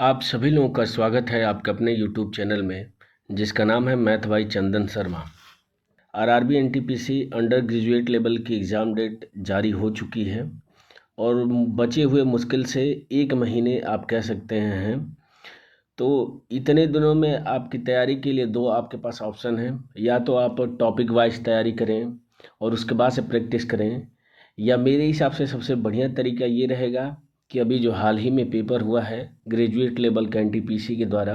आप सभी लोगों का स्वागत है आपके अपने यूट्यूब चैनल में जिसका नाम है math by Chandan Sharma. RRB NTPC under graduate level की एग्ज़ाम डेट जारी हो चुकी है और बचे हुए मुश्किल से 1 महीने आप कह सकते हैं। तो इतने दिनों में आपकी तैयारी के लिए दो आपके पास ऑप्शन हैं, या तो आप टॉपिक वाइज तैयारी करें और उसके बाद से प्रैक्टिस करें, या मेरे हिसाब से सबसे बढ़िया तरीका ये रहेगा कि अभी जो हाल ही में पेपर हुआ है ग्रेजुएट लेवल का एनटीपीसी के द्वारा,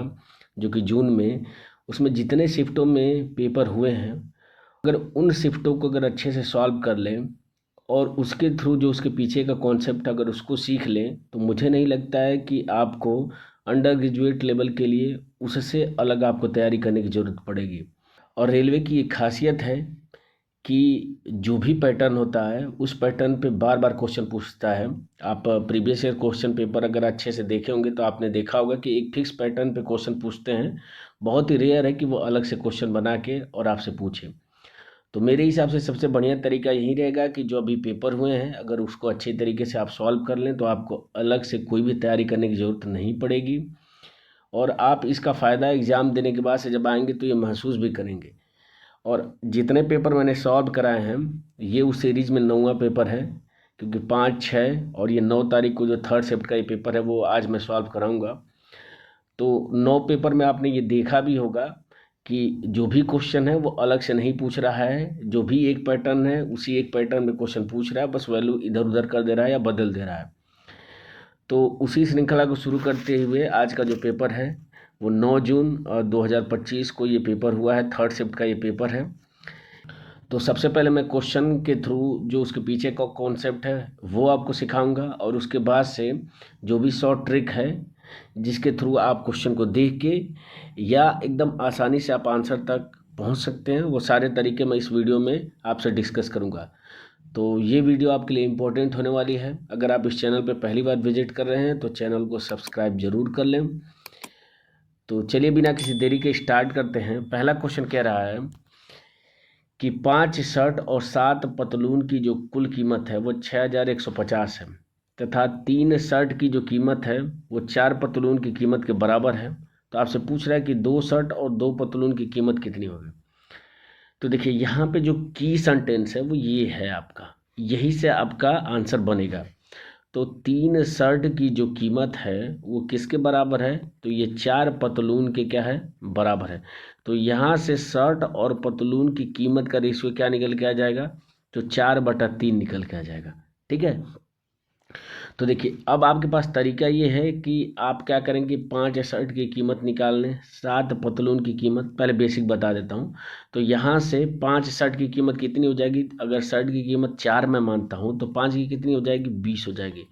जो कि जून में, उसमें जितने शिफ्टों में पेपर हुए हैं, अगर उन शिफ्टों को अगर अच्छे से सॉल्व कर लें और उसके थ्रू जो उसके पीछे का कॉन्सेप्ट अगर उसको सीख लें, तो मुझे नहीं लगता है कि आपको अंडर ग्रेजुएट लेवल के लिए उससे अलग आपको तैयारी करने की ज़रूरत पड़ेगी। और रेलवे की एक खासियत है कि जो भी पैटर्न होता है उस पैटर्न पे बार बार क्वेश्चन पूछता है। आप प्रीवियस ईयर क्वेश्चन पेपर अगर अच्छे से देखे होंगे तो आपने देखा होगा कि एक फिक्स पैटर्न पे क्वेश्चन पूछते हैं। बहुत ही रेयर है कि वो अलग से क्वेश्चन बना के और आपसे पूछे। तो मेरे हिसाब से सबसे बढ़िया तरीका यही रहेगा कि जो अभी पेपर हुए हैं अगर उसको अच्छे तरीके से आप सॉल्व कर लें तो आपको अलग से कोई भी तैयारी करने की ज़रूरत नहीं पड़ेगी। और आप इसका फ़ायदा एग्ज़ाम देने के बाद से जब आएंगे तो ये महसूस भी करेंगे। और जितने पेपर मैंने सॉल्व कराए हैं ये उस सीरीज़ में 9वां पेपर है, क्योंकि 5, 6 और ये 9 तारीख को जो थर्ड शिफ्ट का ये पेपर है वो आज मैं सॉल्व कराऊंगा। तो 9 पेपर में आपने ये देखा भी होगा कि जो भी क्वेश्चन है वो अलग से नहीं पूछ रहा है, जो भी एक पैटर्न है उसी एक पैटर्न में क्वेश्चन पूछ रहा है, बस वैल्यू इधर उधर कर दे रहा है या बदल दे रहा है। तो उसी श्रृंखला को शुरू करते हुए आज का जो पेपर है वो 9 जून 2025 को ये पेपर हुआ है, थर्ड शिफ्ट का ये पेपर है। तो सबसे पहले मैं क्वेश्चन के थ्रू जो उसके पीछे का कॉन्सेप्ट है वो आपको सिखाऊंगा, और उसके बाद से जो भी शॉर्ट ट्रिक है जिसके थ्रू आप क्वेश्चन को देख के या एकदम आसानी से आप आंसर तक पहुंच सकते हैं, वो सारे तरीके मैं इस वीडियो में आपसे डिस्कस करूंगा। तो ये वीडियो आपके लिए इम्पोर्टेंट होने वाली है। अगर आप इस चैनल पर पहली बार विजिट कर रहे हैं तो चैनल को सब्सक्राइब जरूर कर लें। तो चलिए बिना किसी देरी के स्टार्ट करते हैं। पहला क्वेश्चन कह रहा है कि 5 शर्ट और 7 पतलून की जो कुल कीमत है वो 6150 है, तथा 3 शर्ट की जो कीमत है वो 4 पतलून की कीमत के बराबर है। तो आपसे पूछ रहा है कि 2 शर्ट और 2 पतलून की कीमत कितनी होगी। तो देखिए यहाँ पे जो की सेंटेंस है वो ये है आपका, यही से आपका आंसर बनेगा। तो 3 शर्ट की जो कीमत है वो किसके बराबर है, तो ये 4 पतलून के क्या है, बराबर है। तो यहाँ से शर्ट और पतलून की कीमत का रेशियो क्या निकल के आ जाएगा, तो 4/3 निकल के आ जाएगा। ठीक है। तो देखिए अब आपके पास तरीका ये है कि आप क्या करेंगे, 5 शर्ट की कीमत निकाल लें, 7 पतलून की कीमत, पहले बेसिक बता देता हूँ। तो यहाँ से 5 शर्ट की कीमत कितनी हो जाएगी, अगर शर्ट की कीमत 4 मैं मानता हूँ तो 5 की कितनी हो जाएगी, 20 हो जाएगी।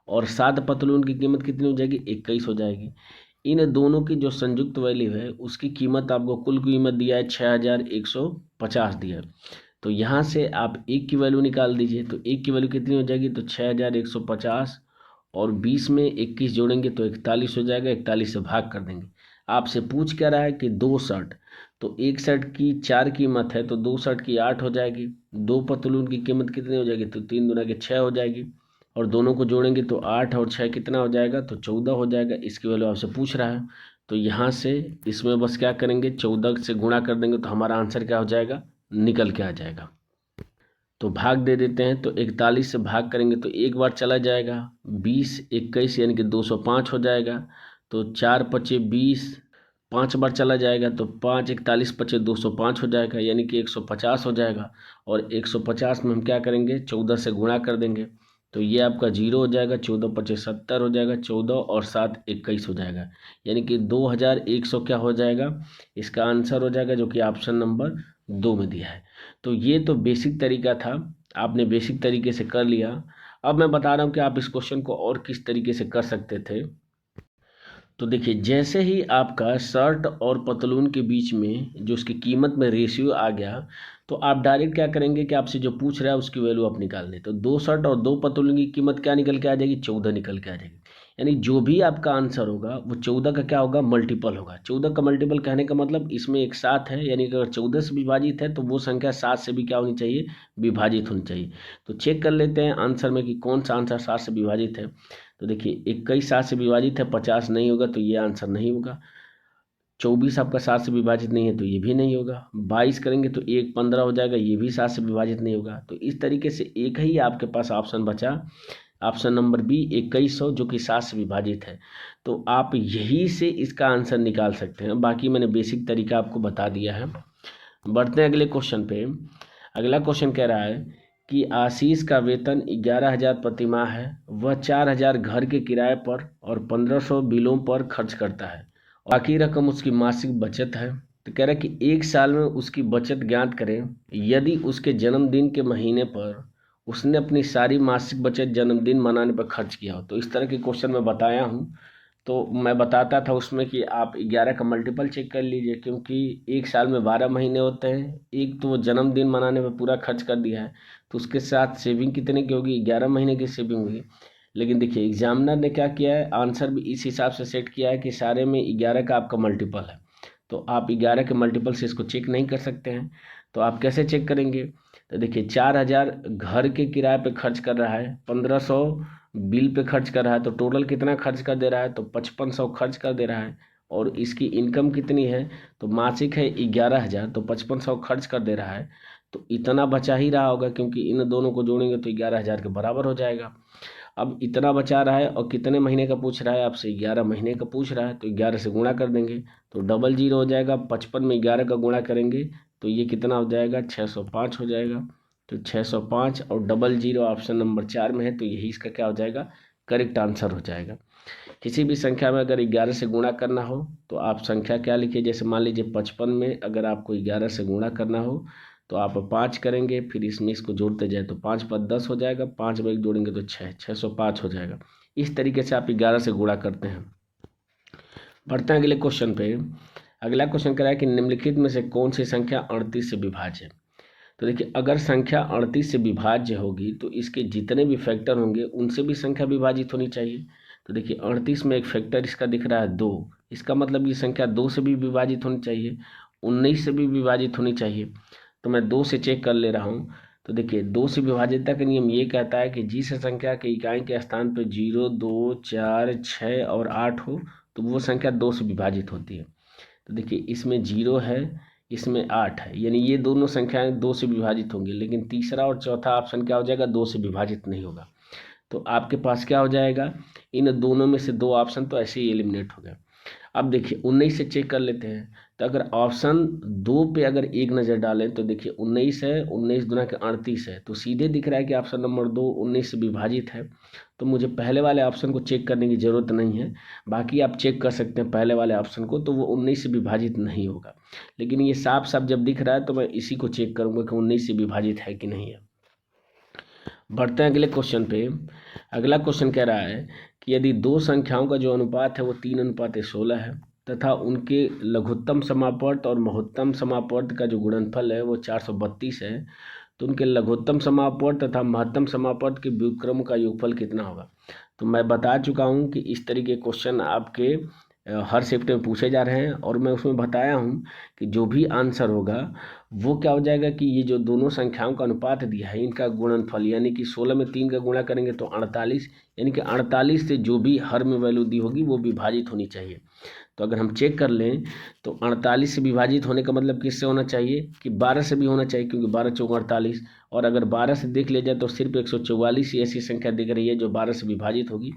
और 7 पतलून की कीमत कितनी हो जाएगी, 21 हो जाएगी। इन दोनों की जो संयुक्त वैल्यू है उसकी कीमत आपको कुल कीमत दिया है 6150 दिया है। तो यहाँ से आप एक की वैल्यू निकाल दीजिए, तो एक की वैल्यू कितनी हो जाएगी, तो 6150 और 20 में 21 जोड़ेंगे तो 41 हो जाएगा, 41 से भाग कर देंगे। आपसे पूछ क्या रहा है कि 2 शर्ट, तो एक शर्ट की 4 कीमत है तो 2 शर्ट की 8 हो जाएगी। 2 पतलून की कीमत कितनी हो जाएगी, तो 3 दूना के 6 हो जाएगी, और दोनों को जोड़ेंगे तो 8 और 6 कितना हो जाएगा, तो 14 हो जाएगा। इसकी वैल्यू आपसे पूछ रहा है, तो यहाँ से इसमें बस क्या करेंगे, 14 से गुणा कर देंगे तो हमारा आंसर क्या हो जाएगा, निकल के आ जाएगा। तो भाग दे देते हैं, तो 41 से भाग करेंगे तो एक बार चला जाएगा, 20 21 यानी कि 205 हो जाएगा। तो 4 पचे 20, 5 बार चला जाएगा तो 5 41 पचे 205 हो जाएगा, यानी कि 150 हो जाएगा। और 150 में हम क्या करेंगे, 14 से गुणा कर देंगे, तो ये आपका 0 हो जाएगा, 14 पचे 70 हो जाएगा, 14 और 7 21 हो जाएगा, यानी कि 2100 क्या हो जाएगा, इसका आंसर हो जाएगा, जो कि ऑप्शन नंबर 2 में दिया है। तो ये तो बेसिक तरीका था, आपने बेसिक तरीके से कर लिया। अब मैं बता रहा हूँ कि आप इस क्वेश्चन को और किस तरीके से कर सकते थे। तो देखिए जैसे ही आपका शर्ट और पतलून के बीच में जो उसकी कीमत में रेशियो आ गया, तो आप डायरेक्ट क्या करेंगे कि आपसे जो पूछ रहा है उसकी वैल्यू आप निकाल लें। तो 2 शर्ट और 2 पतलून की कीमत क्या निकल के आ जाएगी, 14 निकल के आ जाएगी। यानी जो भी आपका आंसर होगा वो 14 का क्या होगा, मल्टीपल होगा। 14 का मल्टीपल कहने का मतलब इसमें एक 7 है, यानी कि अगर 14 से विभाजित है तो वो संख्या 7 से भी क्या होनी चाहिए, विभाजित होनी चाहिए। तो चेक कर लेते हैं आंसर में कि कौन सा आंसर 7 से विभाजित है। तो देखिए 21 7 से विभाजित है, 50 नहीं होगा तो ये आंसर नहीं होगा। 24 आपका 7 से विभाजित नहीं है तो ये भी नहीं होगा। 22 करेंगे तो 1 15 हो जाएगा, ये भी 7 से विभाजित नहीं होगा। तो इस तरीके से एक ही आपके पास ऑप्शन बचा, ऑप्शन नंबर बी 2100, जो कि 7 से विभाजित है। तो आप यही से इसका आंसर निकाल सकते हैं। बाकी मैंने बेसिक तरीका आपको बता दिया है। बढ़ते हैं अगले क्वेश्चन पे। अगला क्वेश्चन कह रहा है कि आशीष का वेतन 11,000 प्रति माह है। वह 4,000 घर के किराए पर और 1,500 बिलों पर खर्च करता है। बाकी रकम उसकी मासिक बचत है। तो कह रहा है कि एक साल में उसकी बचत ज्ञात करें। यदि उसके जन्मदिन के महीने पर उसने अपनी सारी मासिक बचत जन्मदिन मनाने पर खर्च किया हो। तो इस तरह के क्वेश्चन मैं बताया हूँ। तो मैं बताता था उसमें कि आप 11 का मल्टीपल चेक कर लीजिए, क्योंकि एक साल में 12 महीने होते हैं। एक तो वो जन्मदिन मनाने में पूरा खर्च कर दिया है, तो उसके साथ सेविंग कितने की होगी, 11 महीने की सेविंग होगी। लेकिन देखिए एग्जामिनर ने क्या किया है, आंसर भी इस हिसाब से सेट किया है कि सारे में 11 का आपका मल्टीपल है। तो आप 11 के मल्टीपल से इसको चेक नहीं कर सकते हैं। तो आप कैसे चेक करेंगे? तो देखिए 4,000 घर के किराए पे खर्च कर रहा है, 1,500 बिल पे खर्च कर रहा है, तो टोटल कितना खर्च कर दे रहा है, तो 5500 खर्च कर दे रहा है। और इसकी इनकम कितनी है, तो मासिक है 11,000, तो 5500 खर्च कर दे रहा है। तो इतना बचा ही रहा होगा, क्योंकि इन दोनों को जोड़ेंगे तो 11,000 के बराबर हो जाएगा। अब इतना बचा रहा है और कितने महीने का पूछ रहा है आपसे, 11 महीने का पूछ रहा है, तो 11 से गुणा कर देंगे तो डबल जीरो हो जाएगा। 55 में 11 का गुणा करेंगे तो ये कितना हो जाएगा, 605 हो जाएगा। तो 605 और डबल जीरो ऑप्शन नंबर 4 में है, तो यही इसका क्या हो जाएगा, करेक्ट आंसर हो जाएगा। किसी भी संख्या में अगर 11 से गुणा करना हो तो आप संख्या क्या लिखिए, जैसे मान लीजिए 55 में अगर आपको 11 से गुणा करना हो तो आप 5 करेंगे, फिर इसमें इसको जोड़ते जाए तो 5 पर 10 हो जाएगा, 5 में 1 जोड़ेंगे तो 605 हो जाएगा। इस तरीके से आप 11 से गुणा करते हैं। बढ़ते हैं अगले क्वेश्चन पे। अगला क्वेश्चन कह रहा है कि निम्नलिखित में से कौन सी संख्या 38 से विभाज्य है। तो देखिए अगर संख्या 38 से विभाज्य होगी तो इसके जितने भी फैक्टर होंगे उनसे भी संख्या विभाजित होनी चाहिए। तो देखिए 38 में एक फैक्टर इसका दिख रहा है 2, इसका मतलब ये संख्या 2 से भी विभाजित होनी चाहिए, 19 से भी विभाजित होनी चाहिए। तो मैं 2 से चेक कर ले रहा हूँ। तो देखिए 2 से विभाजितता का नियम ये कहता है कि जिस संख्या के इकाई के स्थान पर 0 2 4 6 और 8 हो तो वो संख्या 2 से विभाजित होती है। तो देखिए इसमें 0 है, इसमें 8 है, यानी ये दोनों संख्याएं 2 से विभाजित होंगी। लेकिन तीसरा और चौथा ऑप्शन क्या हो जाएगा, 2 से विभाजित नहीं होगा। तो आपके पास क्या हो जाएगा, इन दोनों में से 2 ऑप्शन तो ऐसे ही एलिमिनेट हो गए। अब देखिए 19 से चेक कर लेते हैं। तो अगर ऑप्शन 2 पे अगर एक नज़र डालें तो देखिए 19 है, 19 गुना के 38 है, तो सीधे दिख रहा है कि ऑप्शन नंबर 2 19 से विभाजित है। तो मुझे पहले वाले ऑप्शन को चेक करने की ज़रूरत नहीं है। बाकी आप चेक कर सकते हैं पहले वाले ऑप्शन को, तो वो 19 से विभाजित नहीं होगा। लेकिन ये साफ साफ जब दिख रहा है तो मैं इसी को चेक करूँगा कि 19 से विभाजित है कि नहीं है। बढ़ते हैं अगले क्वेश्चन पे। अगला क्वेश्चन कह रहा है कि यदि दो संख्याओं का जो अनुपात है वो 3:16 है तथा उनके लघुत्तम समापवर्त और महत्तम समापवर्त का जो गुणनफल है वो 432 है, तो उनके लघुत्तम समापवर्त तथा महत्तम समापवर्त के व्युत्क्रम का योगफल कितना होगा। तो मैं बता चुका हूँ कि इस तरीके के क्वेश्चन आपके हर शिफ्ट में पूछे जा रहे हैं, और मैं उसमें बताया हूँ कि जो भी आंसर होगा वो क्या हो जाएगा कि ये जो दोनों संख्याओं का अनुपात दिया है इनका गुणनफल, यानी कि 16 में 3 का गुणा करेंगे तो 48, यानी कि 48 से जो भी हर में वैल्यू दी होगी वो विभाजित होनी चाहिए। तो अगर हम चेक कर लें तो 48 से विभाजित होने का मतलब किससे होना चाहिए कि 12 से भी होना चाहिए, क्योंकि 12 चौक 48, और अगर 12 से देख लिया जाए तो सिर्फ 144 ही ऐसी संख्या दिख रही है जो 12 से विभाजित होगी।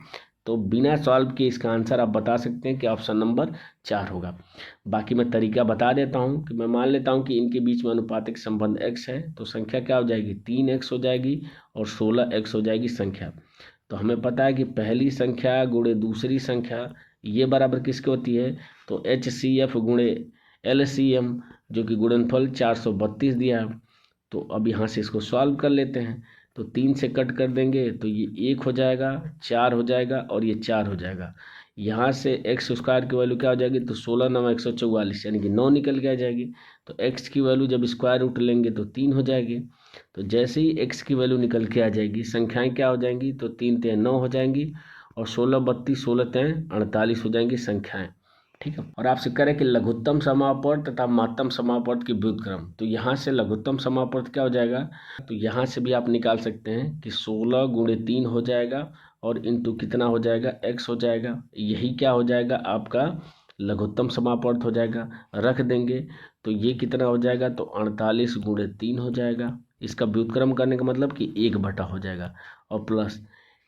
तो बिना सॉल्व किए इसका आंसर आप बता सकते हैं कि ऑप्शन नंबर 4 होगा। बाकी मैं तरीका बता देता हूं कि मैं मान लेता हूं कि इनके बीच में अनुपातिक संबंध x है, तो संख्या क्या हो जाएगी, 3x हो जाएगी और 16x हो जाएगी संख्या। तो हमें पता है कि पहली संख्या गुणे दूसरी संख्या ये बराबर किसके होती है, तो HCF गुणे LCM, जो कि गुणनफल 432 दिया है। तो अब यहाँ से इसको सॉल्व कर लेते हैं। तो 3 से कट कर देंगे तो ये 1 हो जाएगा, 4 हो जाएगा और ये 4 हो जाएगा। यहाँ से एक्स स्क्वायर की वैल्यू क्या हो जाएगी, तो 16 9 144, यानी कि 9 निकल के आ जाएगी। तो एक्स की वैल्यू जब स्क्वायर रूट लेंगे तो 3 हो जाएगी। तो जैसे ही एक्स की वैल्यू निकल के आ जाएगी संख्याएं क्या हो जाएंगी, तो 3 3 9 हो जाएंगी और 16 32 16 3 48 हो जाएंगी संख्याएं। ठीक है, और आपसे करें कि लघुत्तम समापवर्त तथा महत्तम समापवर्त की व्युत्क्रम। तो यहाँ से लघुत्तम समापवर्त क्या हो जाएगा, तो यहाँ से भी आप निकाल सकते हैं कि 16 गुणे 3 हो जाएगा और इंटू कितना हो जाएगा, x हो जाएगा। यही क्या हो जाएगा, आपका लघुत्तम समापवर्त हो जाएगा। रख देंगे तो ये कितना हो जाएगा, तो 48 गुणे 3 हो जाएगा। इसका व्युत्क्रम करने का मतलब कि 1 बटा हो जाएगा। और प्लस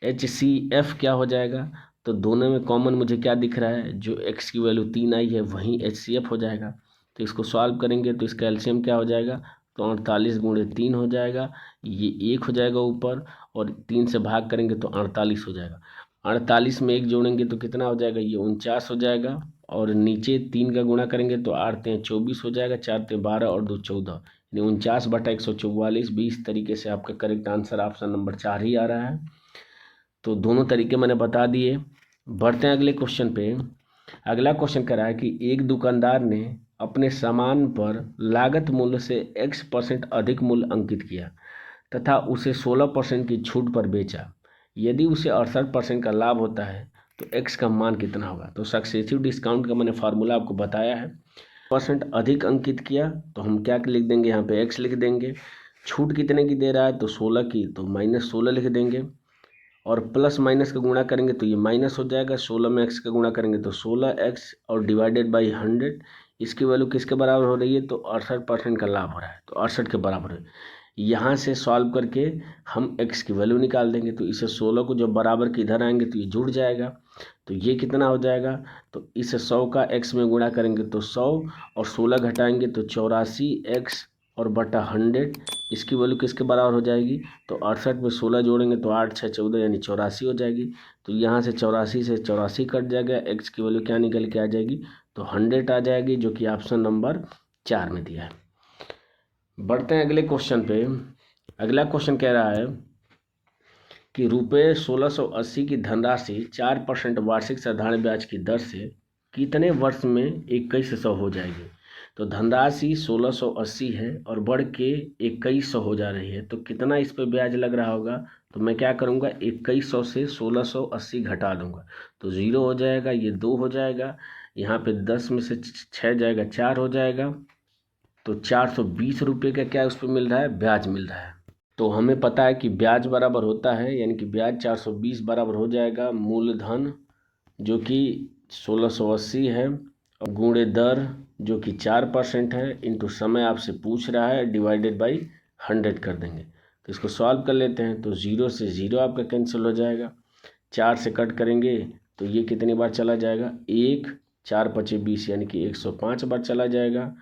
HCF क्या हो जाएगा, तो दोनों में कॉमन मुझे क्या दिख रहा है, जो x की वैल्यू 3 आई है वहीं HCF हो जाएगा। तो इसको सॉल्व करेंगे तो इसका एलसीएम क्या हो जाएगा, तो 48 गुणे 3 हो जाएगा। ये 1 हो जाएगा ऊपर, और 3 से भाग करेंगे तो 48 हो जाएगा। 48 में 1 जोड़ेंगे तो कितना हो जाएगा, ये 49 हो जाएगा। और नीचे 3 का गुणा करेंगे तो 8 3 24 हो जाएगा, 4 3 12 और 2 14, यानी 49/144। 20 तरीके से आपका करेक्ट आंसर ऑप्शन नंबर 4 ही आ रहा है। तो दोनों तरीके मैंने बता दिए। बढ़ते हैं अगले क्वेश्चन पे। अगला क्वेश्चन कह रहा है कि एक दुकानदार ने अपने सामान पर लागत मूल्य से x% अधिक मूल्य अंकित किया तथा उसे 16% की छूट पर बेचा। यदि उसे 68% का लाभ होता है तो x का मान कितना होगा। तो सक्सेसिव डिस्काउंट का मैंने फार्मूला आपको बताया है। % अधिक अंकित किया तो हम क्या लिख देंगे, यहाँ पे x लिख देंगे। छूट कितने की दे रहा है, तो 16 की, तो -16 लिख देंगे। और प्लस माइनस का गुणा करेंगे तो ये माइनस हो जाएगा। 16 में x का गुणा करेंगे तो 16x और डिवाइडेड बाई 100। इसकी वैल्यू किसके बराबर हो रही है, तो 68% का लाभ हो रहा है, तो 68 के बराबर है। यहाँ से सॉल्व करके हम x की वैल्यू निकाल देंगे। तो इसे 16 को जब बराबर के इधर आएंगे तो ये जुड़ जाएगा। तो ये कितना हो जाएगा, तो इसे 100 का x में गुणा करेंगे तो 100, और 16 घटाएंगे तो 84x और बटा 100। इसकी वैल्यू किसके बराबर हो जाएगी, तो 68 में 16 जोड़ेंगे तो 8 6 14 यानी 84 हो जाएगी। तो यहाँ से 84 से 84 कट जाएगा, x की वैल्यू क्या निकल के आ जाएगी, तो 100 आ जाएगी, जो कि ऑप्शन नंबर 4 में दिया है। बढ़ते हैं अगले क्वेश्चन पे। अगला क्वेश्चन कह रहा है कि रुपये 1680 की धनराशि 4% वार्षिक साधारण ब्याज की दर से कितने वर्ष में 2100 हो जाएगी। तो धनराशि 1680 है और बढ़ के 2100 हो जा रही है, तो कितना इस पर ब्याज लग रहा होगा। तो मैं क्या करूँगा, 2100 से 1680 घटा दूंगा तो 0 हो जाएगा, ये 2 हो जाएगा। यहाँ पे 10 में से 6 जाएगा, 4 हो जाएगा। तो 420 रुपये का क्या उस पर मिल रहा है, ब्याज मिल रहा है। तो हमें पता है कि ब्याज बराबर होता है, यानी कि ब्याज 420 बराबर हो जाएगा मूलधन जो कि 1680 है, गुणे दर जो कि 4% है, इंटू समय आपसे पूछ रहा है, डिवाइडेड बाई 100 कर देंगे। तो इसको सॉल्व कर लेते हैं। तो 0 से 0 आपका कैंसिल हो जाएगा। 4 से कट करेंगे तो ये कितनी बार चला जाएगा, 1 4 5 20 यानी कि 105 बार चला जाएगा।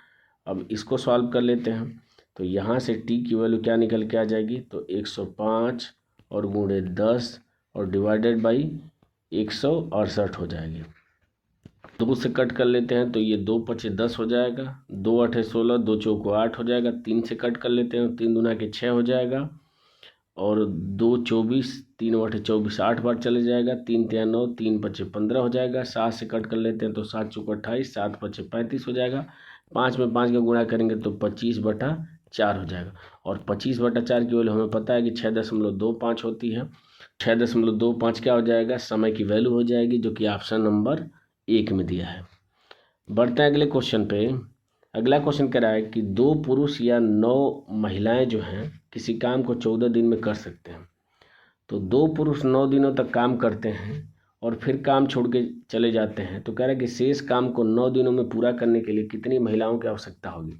अब इसको सॉल्व कर लेते हैं। तो यहाँ से t की वैल्यू क्या निकल के आ जाएगी, तो 105 और गुणे 10 और डिवाइडेड बाई 168 हो जाएगी। 2 से कट कर लेते हैं तो ये 2 5 10 हो जाएगा, 2 8 16, 2 चौको 8 हो जाएगा। 3 से कट कर लेते हैं, 3 दूना के 6 हो जाएगा, और 2 24, 3 8 24, 8 बार चले जाएगा। 3 3 9, 3 5 15 हो जाएगा। 7 से कट कर लेते हैं तो 7 चौको 28, 7 5 35 हो जाएगा। 5 में 5 का गुणा करेंगे तो 25/4 हो जाएगा। और 25/4 की वैल्यू हमें पता है कि 6.25 होती है। 6.25 क्या हो जाएगा, समय की वैल्यू हो जाएगी, जो कि ऑप्शन नंबर 1 में दिया है। बढ़ते हैं अगले क्वेश्चन पे। अगला क्वेश्चन कह रहा है कि 2 पुरुष या 9 महिलाएं जो हैं किसी काम को 14 दिन में कर सकते हैं। तो 2 पुरुष 9 दिनों तक काम करते हैं और फिर काम छोड़ के चले जाते हैं। तो कह रहा है कि शेष काम को 9 दिनों में पूरा करने के लिए कितनी महिलाओं की आवश्यकता होगी।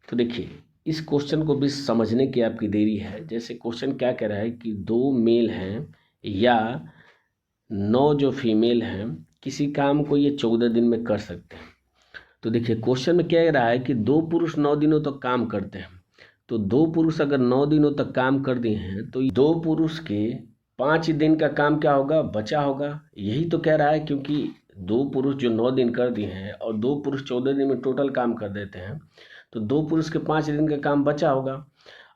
तो देखिए, इस क्वेश्चन को भी समझने की आपकी देरी है। जैसे क्वेश्चन क्या कह रहा है कि 2 मेल हैं या 9 जो फीमेल हैं, किसी काम को ये 14 दिन में कर सकते हैं। तो देखिए, क्वेश्चन में क्या कह रहा है कि 2 पुरुष 9 दिनों तक काम करते हैं। तो 2 पुरुष अगर 9 दिनों तक काम कर दिए हैं तो 2 पुरुष के 5 दिन का काम क्या होगा, बचा होगा। यही तो कह रहा है, क्योंकि 2 पुरुष जो 9 दिन कर दिए हैं और 2 पुरुष 14 दिन में टोटल काम कर देते हैं, तो 2 पुरुष के 5 दिन का काम बचा होगा।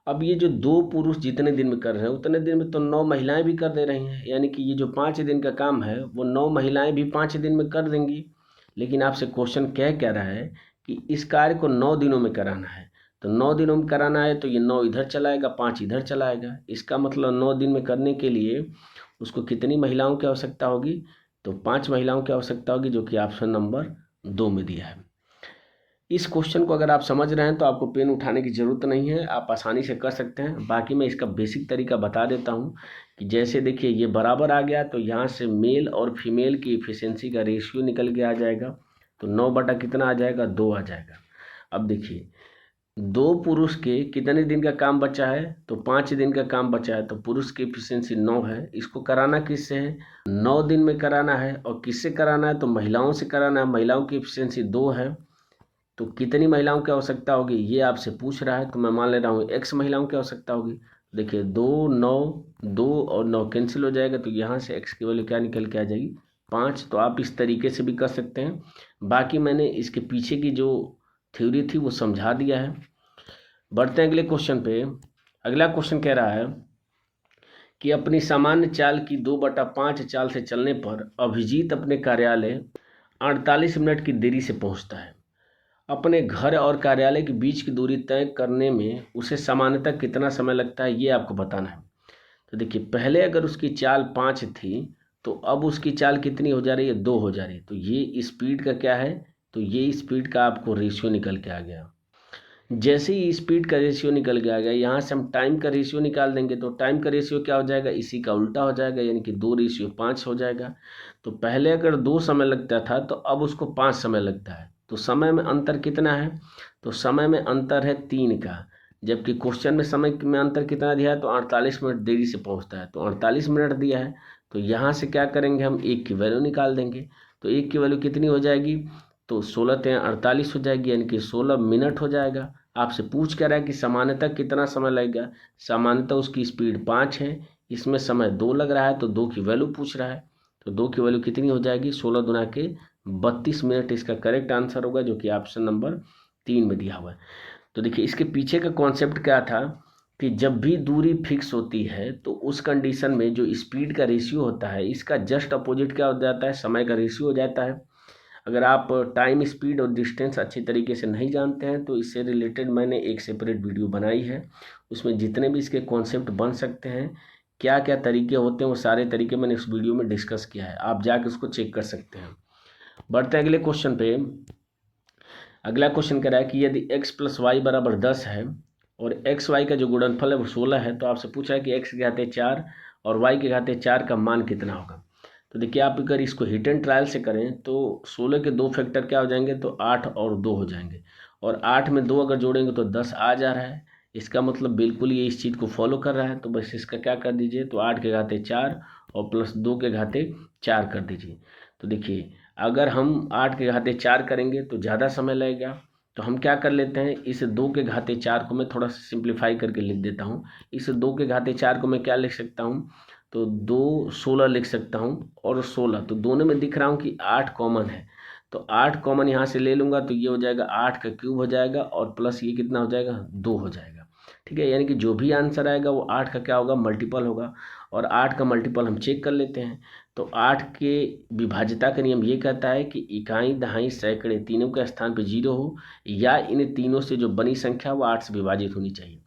अब ये जो 2 पुरुष जितने दिन में कर रहे हैं उतने दिन में तो 9 महिलाएं भी कर दे रही हैं, यानी कि ये जो 5 दिन का काम है वो 9 महिलाएं भी 5 दिन में कर देंगी। लेकिन आपसे क्वेश्चन क्या कह रहा है कि इस कार्य को 9 दिनों में कराना है। तो 9 दिनों में कराना है तो ये 9 इधर चलाएगा, 5 इधर चलाएगा। इसका मतलब 9 दिन में करने के लिए उसको कितनी महिलाओं की आवश्यकता होगी, तो 5 महिलाओं की आवश्यकता होगी, जो कि ऑप्शन नंबर 2 में दिया है। इस क्वेश्चन को अगर आप समझ रहे हैं तो आपको पेन उठाने की ज़रूरत नहीं है, आप आसानी से कर सकते हैं। बाकी मैं इसका बेसिक तरीका बता देता हूँ कि जैसे देखिए ये बराबर आ गया तो यहाँ से मेल और फीमेल की एफिशिएंसी का रेशियो निकल के आ जाएगा, तो 9 बटा कितना आ जाएगा, 2 आ जाएगा। अब देखिए 2 पुरुष के कितने दिन का काम बचा है, तो 5 दिन का काम बचा है, तो पुरुष की एफिशिएंसी 9 है। इसको कराना किससे है, 9 दिन में कराना है। और किससे कराना है, तो महिलाओं से कराना है। महिलाओं की एफिशिएंसी 2 है, तो कितनी महिलाओं की आवश्यकता होगी ये आपसे पूछ रहा है, तो मैं मान ले रहा हूँ एक्स महिलाओं की आवश्यकता होगी। देखिए 2 9 2 और 9 कैंसिल हो जाएगा, तो यहाँ से एक्स की वैल्यू क्या निकल के आ जाएगी, 5। तो आप इस तरीके से भी कर सकते हैं। बाकी मैंने इसके पीछे की जो थ्योरी थी वो समझा दिया है। बढ़ते हैं अगले क्वेश्चन पे। अगला क्वेश्चन कह रहा है कि अपनी सामान्य चाल की 2/5 चाल से चलने पर अभिजीत अपने कार्यालय 48 मिनट की देरी से पहुंचता है। अपने घर और कार्यालय के बीच की दूरी तय करने में उसे सामान्यतः कितना समय लगता है, ये आपको बताना है। तो देखिए पहले अगर उसकी चाल 5 थी तो अब उसकी चाल कितनी हो जा रही है, 2 हो जा रही है। तो ये स्पीड का क्या है, तो ये स्पीड का आपको रेशियो निकल के आ गया। जैसे ही स्पीड का रेशियो निकल के आ गया, यहाँ से हम टाइम का रेशियो निकाल देंगे, तो टाइम का रेशियो क्या हो जाएगा, इसी का उल्टा हो जाएगा, यानी कि 2:5 हो जाएगा। तो पहले अगर 2 समय लगता था तो अब उसको 5 समय लगता है। तो समय में अंतर कितना है, तो समय में अंतर है 3 का, जबकि क्वेश्चन में समय में अंतर कितना दिया है, तो 48 मिनट देरी से पहुंचता है, तो 48 मिनट दिया है। तो यहाँ से क्या करेंगे, हम 1 की वैल्यू निकाल देंगे। तो 1 की वैल्यू कितनी हो जाएगी, तो 16×3 = 48 हो जाएगी, यानी कि 16 मिनट हो जाएगा। आपसे पूछ क्या रहा है कि सामान्यतः कितना समय लगेगा, सामान्यतः उसकी स्पीड 5 है, इसमें समय 2 लग रहा है, तो 2 की वैल्यू पूछ रहा है। तो 2 की वैल्यू कितनी हो जाएगी, 16 दूना के 32 मिनट इसका करेक्ट आंसर होगा, जो कि ऑप्शन नंबर 3 में दिया हुआ है। तो देखिए इसके पीछे का कॉन्सेप्ट क्या था कि जब भी दूरी फिक्स होती है तो उस कंडीशन में जो स्पीड का रेशियो होता है इसका जस्ट अपोजिट क्या हो जाता है, समय का रेशियो हो जाता है। अगर आप टाइम, स्पीड और डिस्टेंस अच्छी तरीके से नहीं जानते हैं तो इससे रिलेटेड मैंने एक सेपरेट वीडियो बनाई है, उसमें जितने भी इसके कॉन्सेप्ट बन सकते हैं, क्या क्या तरीके होते हैं, वो सारे तरीके मैंने इस वीडियो में डिस्कस किया है, आप जाके उसको चेक कर सकते हैं। बढ़ते हैं अगले क्वेश्चन पे। अगला क्वेश्चन कह रहा है कि यदि x + y = 10 है और एक्स वाई का जो गुणनफल है वो 16 है, तो आपसे पूछा है कि x के घाते 4 और y के घाते 4 का मान कितना होगा। तो देखिए आप अगर इसको हिट एंड ट्रायल से करें तो 16 के 2 फैक्टर क्या हो जाएंगे, तो 8 और 2 हो जाएंगे, और 8 में 2 अगर जोड़ेंगे तो 10 आ जा रहा है। इसका मतलब बिल्कुल ये इस चीज़ को फॉलो कर रहा है। तो बस इसका क्या कर दीजिए, तो 8 के घाते 4 और +2 के घाते 4 कर दीजिए। तो देखिए अगर हम 8 के घाते 4 करेंगे तो ज़्यादा समय लगेगा, तो हम क्या कर लेते हैं, इस 2 के घाते 4 को मैं थोड़ा सा सिंप्लीफाई करके लिख देता हूँ। इस 2 के घाते 4 को मैं क्या लिख सकता हूँ, तो 2 16 लिख सकता हूँ, और 16 तो दोनों में दिख रहा हूँ कि 8 कॉमन है, तो 8 कॉमन यहाँ से ले लूँगा, तो ये हो जाएगा 8 का क्यूब हो जाएगा, और प्लस ये कितना हो जाएगा, 2 हो जाएगा। ठीक है, यानी कि जो भी आंसर आएगा वो 8 का क्या होगा, मल्टीपल होगा। और 8 का मल्टीपल हम चेक कर लेते हैं, तो 8 के विभाज्यता का नियम ये कहता है कि इकाई, दहाई, सैकड़े तीनों के स्थान पे 0 हो, या इन तीनों से जो बनी संख्या वो 8 से विभाजित होनी चाहिए।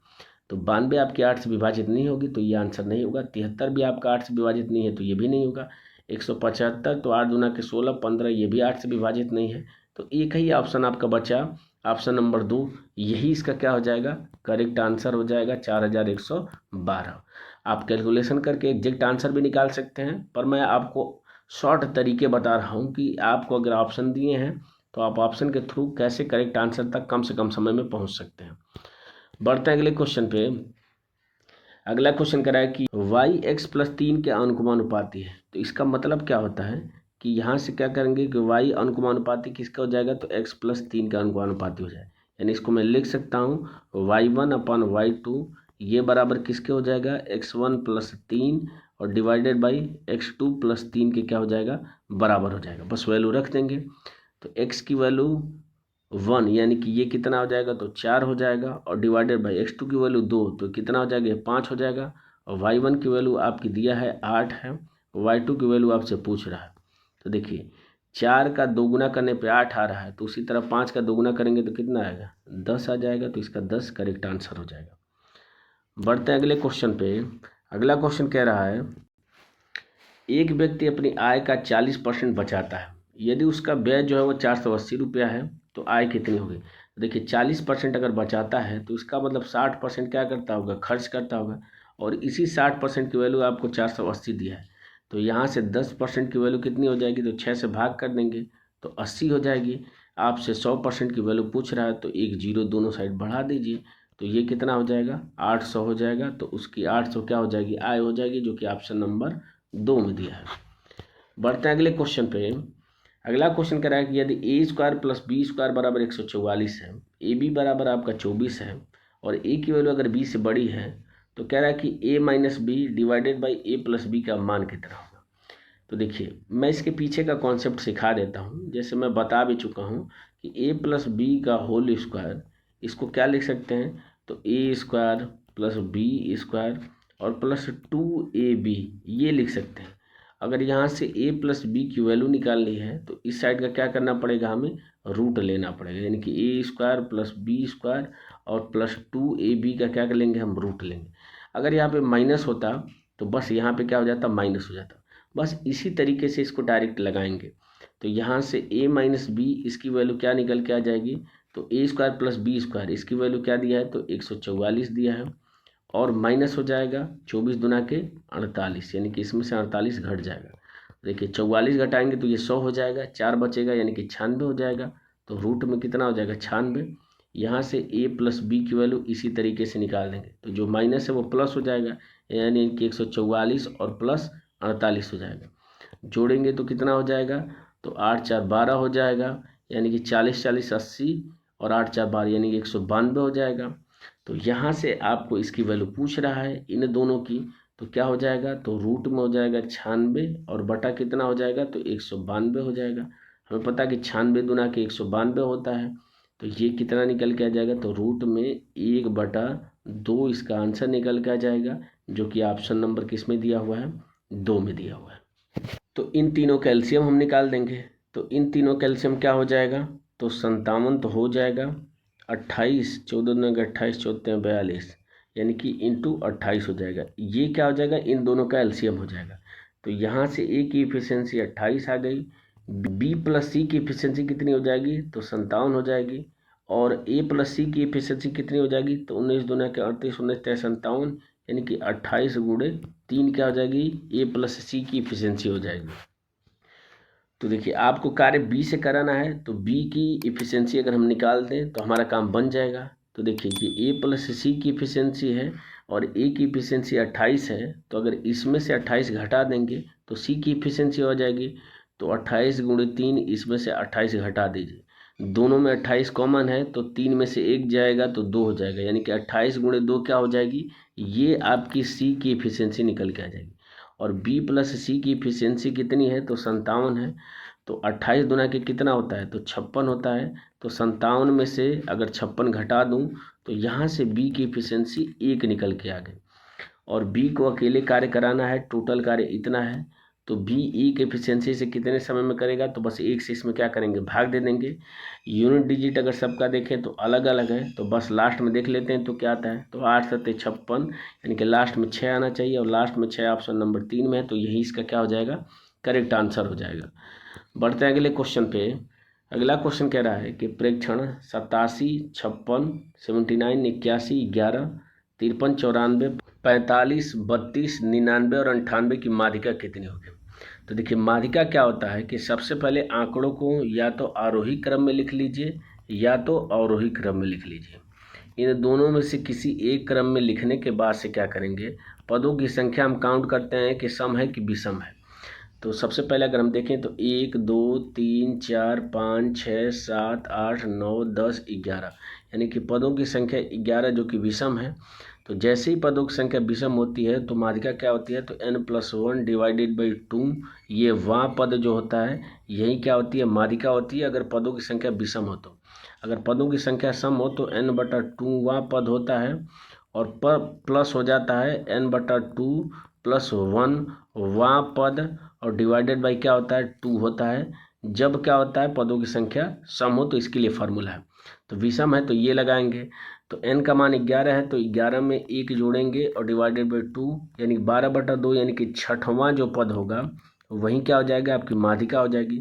तो 92 आपकी 8 से विभाजित नहीं होगी, तो ये आंसर नहीं होगा। 73 भी आपका 8 से विभाजित नहीं है, तो ये भी नहीं होगा। 175 तो 8 दूना के 16, 15 ये भी 8 से विभाजित नहीं है। तो एक ही ऑप्शन आपका बचा, ऑप्शन नंबर 2, यही इसका क्या हो जाएगा, करेक्ट आंसर हो जाएगा, 4112। आप कैलकुलेशन करके एग्जैक्ट आंसर भी निकाल सकते हैं, पर मैं आपको शॉर्ट तरीके बता रहा हूँ कि आपको अगर ऑप्शन दिए हैं तो आप ऑप्शन के थ्रू कैसे करेक्ट आंसर तक कम से कम समय में पहुँच सकते हैं। बढ़ते हैं अगले क्वेश्चन पे। अगला क्वेश्चन कह रहा है कि y x + 3 के अनुक्रमानुपाती है। तो इसका मतलब क्या होता है कि यहाँ से क्या करेंगे कि y अनुक्रमानुपाती किसका हो जाएगा, तो x + 3 का अनुक्रमानुपाती हो जाए। यानी इसको मैं लिख सकता हूँ y1/y2 ये बराबर किसके हो जाएगा, x1 + 3 और डिवाइडेड बाई x2 + 3 के क्या हो जाएगा, बराबर हो जाएगा। बस वैल्यू रख देंगे, तो x की वैल्यू 1 यानी कि ये कितना हो जाएगा, तो 4 हो जाएगा, और डिवाइडेड बाई x2 की वैल्यू 2 तो कितना हो जाएगा, 5 हो जाएगा, और y1 की वैल्यू आपकी दिया है 8 है, y2 की वैल्यू आपसे पूछ रहा है। तो देखिए 4 का 2 गुना करने पे 8 आ रहा है, तो उसी तरह 5 का 2 गुना करेंगे तो कितना आएगा, 10 आ जाएगा। तो इसका 10 करेक्ट आंसर हो जाएगा। बढ़ते हैं अगले क्वेश्चन पे। अगला क्वेश्चन कह रहा है एक व्यक्ति अपनी आय का 40% बचाता है यदि उसका व्यय जो है वो 480 रुपया है तो आय कितनी होगी। देखिए 40% अगर बचाता है तो इसका मतलब 60% क्या करता होगा, खर्च करता होगा। और इसी 60% की वैल्यू आपको 480 दिया है, तो यहाँ से 10% की वैल्यू कितनी हो जाएगी, तो 6 से भाग कर देंगे तो 80 हो जाएगी। आपसे 100% की वैल्यू पूछ रहा है तो एक जीरो दोनों साइड बढ़ा दीजिए, तो ये कितना हो जाएगा, 800 हो जाएगा। तो उसकी 800 क्या हो जाएगी, आय हो जाएगी, जो कि ऑप्शन नंबर 2 में दिया है। बढ़ते हैं अगले क्वेश्चन पे। अगला क्वेश्चन कह रहा है कि यदि ए स्क्वायर प्लस बी स्क्वायर बराबर 144 है, ए बी बराबर आपका 24 है और ए की वैल्यू अगर बी से बड़ी है, तो कह रहा है कि A minus B divided by A plus B का मान कितना होगा। तो देखिए मैं इसके पीछे का कॉन्सेप्ट सिखा देता हूँ। जैसे मैं बता भी चुका हूँ कि ए प्लस बी का होल स्क्वायर, इसको क्या लिख सकते हैं, तो ए स्क्वायर प्लस बी स्क्वायर और प्लस 2ab ये लिख सकते हैं। अगर यहाँ से a प्लस बी की वैल्यू निकालनी है तो इस साइड का क्या करना पड़ेगा, हमें रूट लेना पड़ेगा, यानी कि ए स्क्वायर प्लस बी स्क्वायर और प्लस 2ab का क्या कर लेंगे, हम रूट लेंगे। अगर यहाँ पे माइनस होता तो बस यहाँ पे क्या हो जाता, माइनस हो जाता। बस इसी तरीके से इसको डायरेक्ट लगाएंगे। तो यहाँ से a माइनस बी इसकी वैल्यू क्या निकल के आ जाएगी, तो ए स्क्वायर प्लस बी स्क्वायर इसकी वैल्यू क्या दिया है, तो 144 दिया है और माइनस हो जाएगा 24 दुना के 48, यानी कि इसमें से 48 घट जाएगा। देखिए 44 घटाएंगे तो ये 100 हो जाएगा, 4 बचेगा यानी कि 96 हो जाएगा। तो रूट में कितना हो जाएगा, 96। यहाँ से a प्लस बी की वैल्यू इसी तरीके से निकाल देंगे, तो जो माइनस है वो प्लस हो जाएगा, यानी कि 144 और प्लस 48 हो जाएगा। जोड़ेंगे तो कितना हो जाएगा, तो 8 4 12 हो जाएगा, यानी कि 40 40 80 और 8 4 12 यानी कि 192 हो जाएगा। तो यहाँ से आपको इसकी वैल्यू पूछ रहा है इन दोनों की, तो क्या हो जाएगा, तो रूट में हो जाएगा 96 और बटा कितना हो जाएगा, तो 192 हो जाएगा। हमें पता कि 96 दुना के 192 होता है, तो ये कितना निकल के आ जाएगा, तो रूट में 1/2 इसका आंसर निकल के आ जाएगा, जो कि ऑप्शन नंबर किस में दिया हुआ है, 2 में दिया हुआ है। तो इन तीनों का एलसीएम हम निकाल देंगे। तो इन तीनों का एलसीएम क्या हो जाएगा, तो 57 तो हो जाएगा, 28 14 दूनी 28 14 42 यानी कि इंटू 28 हो जाएगा। ये क्या हो जाएगा, इन दोनों का एलसीएम हो जाएगा। तो यहाँ से ए की इफिशियंसी 28 आ गई, बी प्लस सी की इफिशियंसी कितनी हो जाएगी, तो 57 हो जाएगी। और ए प्लस सी की इफिशियंसी कितनी हो जाएगी, तो 19 दूना के 38 19 3 57 यानी कि 28 गुणे 3 क्या हो जाएगी, ए प्लस सी की इफिशियंसी हो जाएगी। तो देखिए आपको कार्य बी से कराना है, तो बी की इफिशियंसी अगर हम निकाल दें तो हमारा काम बन जाएगा। तो देखिए ये ए प्लस सी की इफिशियंसी है और ए की इफिशियंसी 28 है, तो अगर इसमें से 28 घटा देंगे तो सी की इफिशियंसी हो जाएगी। तो 28 गुणे 3 इसमें से 28 घटा दीजिए, दोनों में 28 कॉमन है तो 3 में से 1 जाएगा तो 2 हो जाएगा, यानी कि 28 गुणे 2 क्या हो जाएगी, ये आपकी सी की इफिशियंसी निकल के आ जाएगी। और बी प्लस सी की इफिशियंसी कितनी है, तो 57 है। तो 28 दुना के कितना होता है, तो 56 होता है। तो 57 में से अगर 56 घटा दूं तो यहाँ से बी की इफिशियंसी 1 निकल के आ गई। और बी को अकेले कार्य कराना है, टोटल कार्य इतना है, तो बी ई की एफिशिएंसी से कितने समय में करेगा, तो बस 1 से इसमें क्या करेंगे, भाग दे देंगे। यूनिट डिजिट अगर सबका देखें तो अलग अलग है, तो बस लास्ट में देख लेते हैं तो क्या आता है, तो 8 7 56 यानी कि लास्ट में 6 आना चाहिए और लास्ट में 6 ऑप्शन नंबर 3 में है, तो यही इसका क्या हो जाएगा, करेक्ट आंसर हो जाएगा। बढ़ते हैं अगले क्वेश्चन पे। अगला क्वेश्चन कह रहा है कि प्रेक्षण 87 56 79 81 11 53 94 45 32 99 और 98 की माध्यिका कितनी होगी। तो देखिए माध्यिका क्या होता है कि सबसे पहले आंकड़ों को या तो आरोही क्रम में लिख लीजिए या तो अवरोही क्रम में लिख लीजिए। इन दोनों में से किसी एक क्रम में लिखने के बाद से क्या करेंगे, पदों की संख्या हम काउंट करते हैं कि सम है कि विषम है। तो सबसे पहले अगर हम देखें तो 1 2 3 4 5 6 7 8 9 10 11 यानी कि पदों की संख्या 11 जो कि विषम है। तो जैसे ही पदों की संख्या विषम होती है तो माध्यिका क्या होती है, तो n+1 डिवाइडेड बाई 2, ये वहाँ पद जो होता है यही क्या होती है, माध्यिका होती है अगर पदों की संख्या विषम हो तो। अगर पदों की संख्या सम हो तो n/2 वहाँ पद होता है और पर प्लस हो जाता है n/2 + 1 वहाँ पद और डिवाइडेड बाई क्या होता है, 2 होता है जब क्या होता है, पदों की संख्या सम हो। तो इसके लिए फार्मूला है, तो विषम है तो ये लगाएंगे। तो n का मान 11 है तो 11 में 1 जोड़ेंगे और डिवाइडेड बाई 2 यानी 12/2 यानी कि छठवां जो पद होगा वहीं क्या हो जाएगा, आपकी माध्यिका हो जाएगी।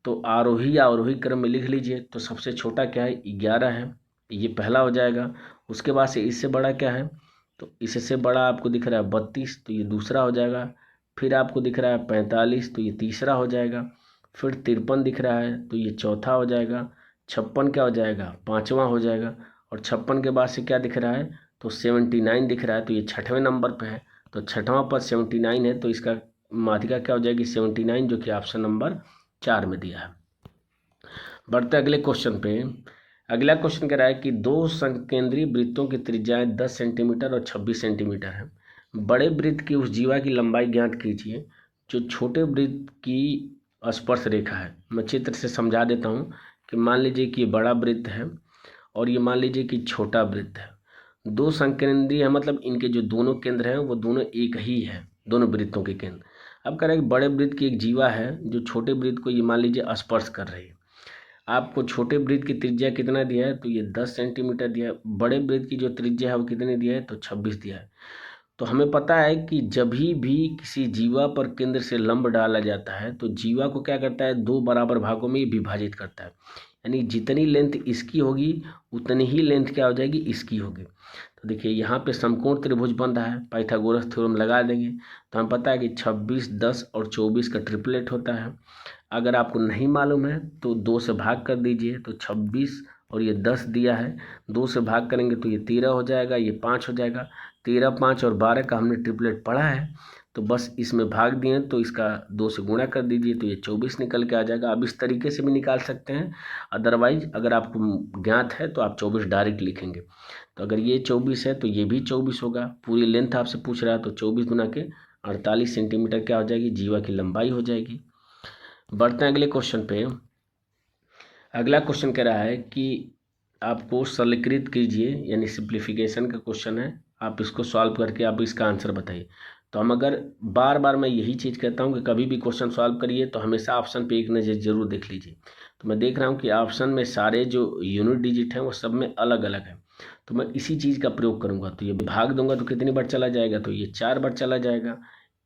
तो आरोही या अवरोही क्रम में लिख लीजिए। तो सबसे छोटा क्या है, 11 है, ये पहला हो जाएगा। उसके बाद से इससे बड़ा क्या है, तो इससे बड़ा आपको दिख रहा है 32, तो ये दूसरा हो जाएगा। फिर आपको दिख रहा है 45, तो ये तीसरा हो जाएगा। फिर 53 दिख रहा है, तो ये चौथा हो जाएगा। 56 क्या हो जाएगा, पाँचवा हो जाएगा। और 56 के बाद से क्या दिख रहा है, तो 79 दिख रहा है, तो ये 6वें नंबर पे है। तो 6वां पद 79 है, तो इसका माध्यिका क्या हो जाएगी, 79, जो कि ऑप्शन नंबर 4 में दिया है। बढ़ते अगले क्वेश्चन पे। अगला क्वेश्चन कह रहा है कि दो संकेंद्रीय वृत्तों की त्रिज्याएं 10 सेंटीमीटर और 26 सेंटीमीटर है। बड़े वृत्त की उस जीवा की लंबाई ज्ञात कीजिए जो छोटे वृत्त की स्पर्श रेखा है। मैं चित्र से समझा देता हूँ कि मान लीजिए कि ये बड़ा वृत्त है और ये मान लीजिए कि छोटा वृत्त है। दो संकेंद्रीय है, मतलब इनके जो दोनों केंद्र हैं वो दोनों एक ही है, दोनों वृत्तों के केंद्र। अब कह रहा है कि बड़े वृत्त की एक जीवा है जो छोटे वृत्त को ये मान लीजिए स्पर्श कर रही है। आपको छोटे वृत्त की त्रिज्या कितना दिया है, तो ये 10 सेंटीमीटर दिया है। बड़े वृत्त की जो त्रिज्या है वो कितनी दिया है, तो 26 दिया है। तो हमें पता है कि जब भी किसी जीवा पर केंद्र से लंब डाला जाता है तो जीवा को क्या करता है, दो बराबर भागों में विभाजित करता है। यानी जितनी लेंथ इसकी होगी उतनी ही लेंथ क्या हो जाएगी, इसकी होगी। तो देखिए यहाँ पे समकोण त्रिभुज बन रहा है, पाइथागोरस थ्योरम लगा देंगे तो हमें पता है कि 26, 10 और 24 का ट्रिपलेट होता है। अगर आपको नहीं मालूम है तो 2 से भाग कर दीजिए, तो 26 और ये 10 दिया है, 2 से भाग करेंगे तो ये 13 हो जाएगा, ये 5 हो जाएगा। 13, 5 और 12 का हमने ट्रिपलेट पढ़ा है, तो बस इसमें भाग दिए तो इसका 2 से गुणा कर दीजिए तो ये 24 निकल के आ जाएगा। आप इस तरीके से भी निकाल सकते हैं, अदरवाइज अगर आपको ज्ञात है तो आप 24 डायरेक्ट लिखेंगे। तो अगर ये 24 है तो ये भी 24 होगा। पूरी लेंथ आपसे पूछ रहा है तो 24 गुना के 48 सेंटीमीटर क्या हो जाएगी, जीवा की लंबाई हो जाएगी। बढ़ते हैं अगले क्वेश्चन पे। अगला क्वेश्चन कह रहा है कि आपको सरलीकृत कीजिए, यानी सिंप्लीफिकेशन का क्वेश्चन है। आप इसको सॉल्व करके आप इसका आंसर बताइए। तो हम अगर बार बार मैं यही चीज़ कहता हूँ कि कभी भी क्वेश्चन सॉल्व करिए तो हमेशा ऑप्शन पे एक नज़र जरूर देख लीजिए। तो मैं देख रहा हूँ कि ऑप्शन में सारे जो यूनिट डिजिट हैं वो सब में अलग अलग है, तो मैं इसी चीज़ का प्रयोग करूँगा। तो ये भाग दूंगा तो कितनी बार चला जाएगा, तो ये 4 बार चला जाएगा।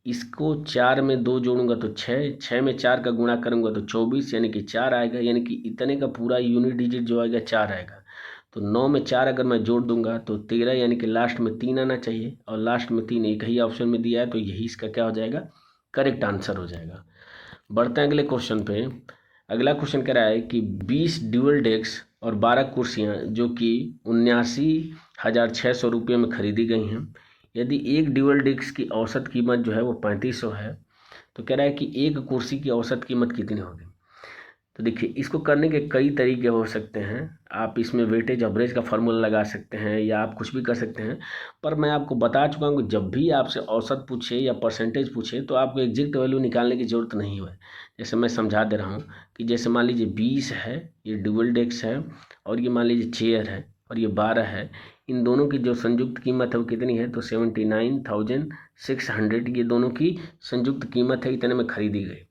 इसको 4 में 2 जोड़ूंगा तो 6, 6 में 4 का गुणा करूंगा तो 24, यानी कि 4 आएगा। यानी कि इतने का पूरा यूनिट डिजिट जो आएगा 4 आएगा। तो 9 में 4 अगर मैं जोड़ दूंगा तो 13, यानी कि लास्ट में 3 आना चाहिए, और लास्ट में 3 एक ही ऑप्शन में दिया है, तो यही इसका क्या हो जाएगा, करेक्ट आंसर हो जाएगा। बढ़ते हैं अगले क्वेश्चन पे। अगला क्वेश्चन कह रहा है कि 20 ड्यूअल डेस्क और 12 कुर्सियाँ जो कि 79,600 रुपये में खरीदी गई हैं। यदि एक ड्यूअल डेस्क की औसत कीमत जो है वो 3500 है, तो कह रहा है कि एक कुर्सी की औसत कीमत कितनी होगी। तो देखिए इसको करने के कई तरीके हो सकते हैं। आप इसमें वेटेज एवरेज का फार्मूला लगा सकते हैं या आप कुछ भी कर सकते हैं, पर मैं आपको बता चुका हूँ कि जब भी आपसे औसत पूछे या परसेंटेज पूछे तो आपको एग्जैक्ट वैल्यू निकालने की ज़रूरत नहीं है। जैसे मैं समझा दे रहा हूँ कि जैसे मान लीजिए 20 है, ये डुअल डेस्क है, और ये मान लीजिए चेयर है, और ये 12 है। इन दोनों की जो संयुक्त कीमत है वो कितनी है, तो 79,600 ये दोनों की संयुक्त कीमत है, इतने में खरीदी गई।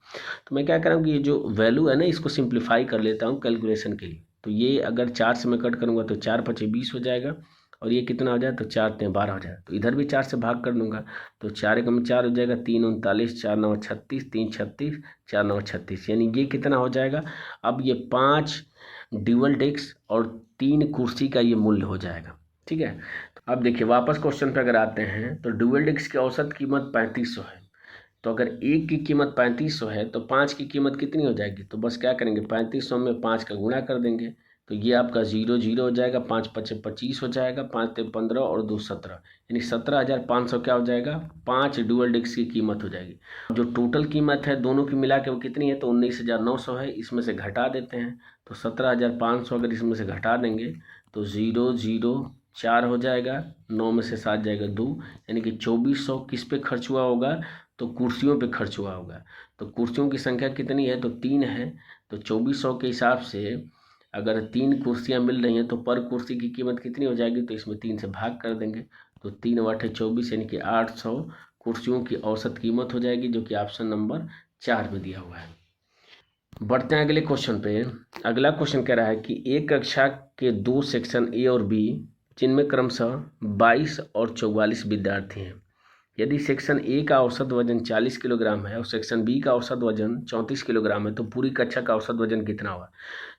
तो मैं क्या कर रहा हूँ कि ये जो वैल्यू है ना इसको सिंप्लीफाई कर लेता हूँ कैलकुलेशन के लिए। तो ये अगर 4 से मैं कट करूँगा तो 4 पचे 20 हो जाएगा, और ये कितना हो जाए, तो 4 तें 12 हो जाएगा। तो इधर भी 4 से भाग कर दूंगा तो 4 एकम 4 हो जाएगा, 3 39, 4 9 36, 3 36, 4 9 36, यानी ये कितना हो जाएगा। अब ये 5 ड्यूअल डेस्क और 3 कुर्सी का ये मूल्य हो जाएगा। ठीक है, तो अब देखिए वापस क्वेश्चन पे अगर आते हैं तो ड्यूअल डेस्क की औसत कीमत 3500 है। तो अगर एक की कीमत 3500 है तो 5 की कीमत कितनी हो जाएगी, तो बस क्या करेंगे, 3500 में 5 का गुणा कर देंगे तो ये आपका 0 0 हो जाएगा, 5 पचे 25 हो जाएगा, 5 ते 15 और 2 17, यानी 17,500 क्या हो जाएगा, 5 ड्यूअल डेस्क की कीमत हो जाएगी। जो टोटल कीमत है दोनों की मिला के वो कितनी है, तो 19,900 है। इसमें से घटा देते हैं तो 17,500 अगर इसमें से घटा देंगे तो 0 0 4 हो जाएगा, 9 में से 7 जाएगा 2, यानी कि 2400 किस पे खर्च हुआ होगा, तो कुर्सियों पे खर्च हुआ होगा। तो कुर्सियों की संख्या कितनी है, तो 3 है। तो 2400 के हिसाब से अगर 3 कुर्सियां मिल रही हैं तो पर कुर्सी की कीमत कितनी हो जाएगी, तो इसमें 3 से भाग कर देंगे तो 3 8 24, यानी कि 800 कुर्सियों की औसत कीमत हो जाएगी, जो कि ऑप्शन नंबर 4 में दिया हुआ है। बढ़ते हैं अगले क्वेश्चन पे। अगला क्वेश्चन कह रहा है कि एक कक्षा के 2 सेक्शन ए और बी जिनमें क्रमशः 22 और 44 विद्यार्थी हैं, यदि सेक्शन ए का औसत वजन 40 किलोग्राम है और सेक्शन बी का औसत वजन 34 किलोग्राम है तो पूरी कक्षा का औसत वजन कितना होगा।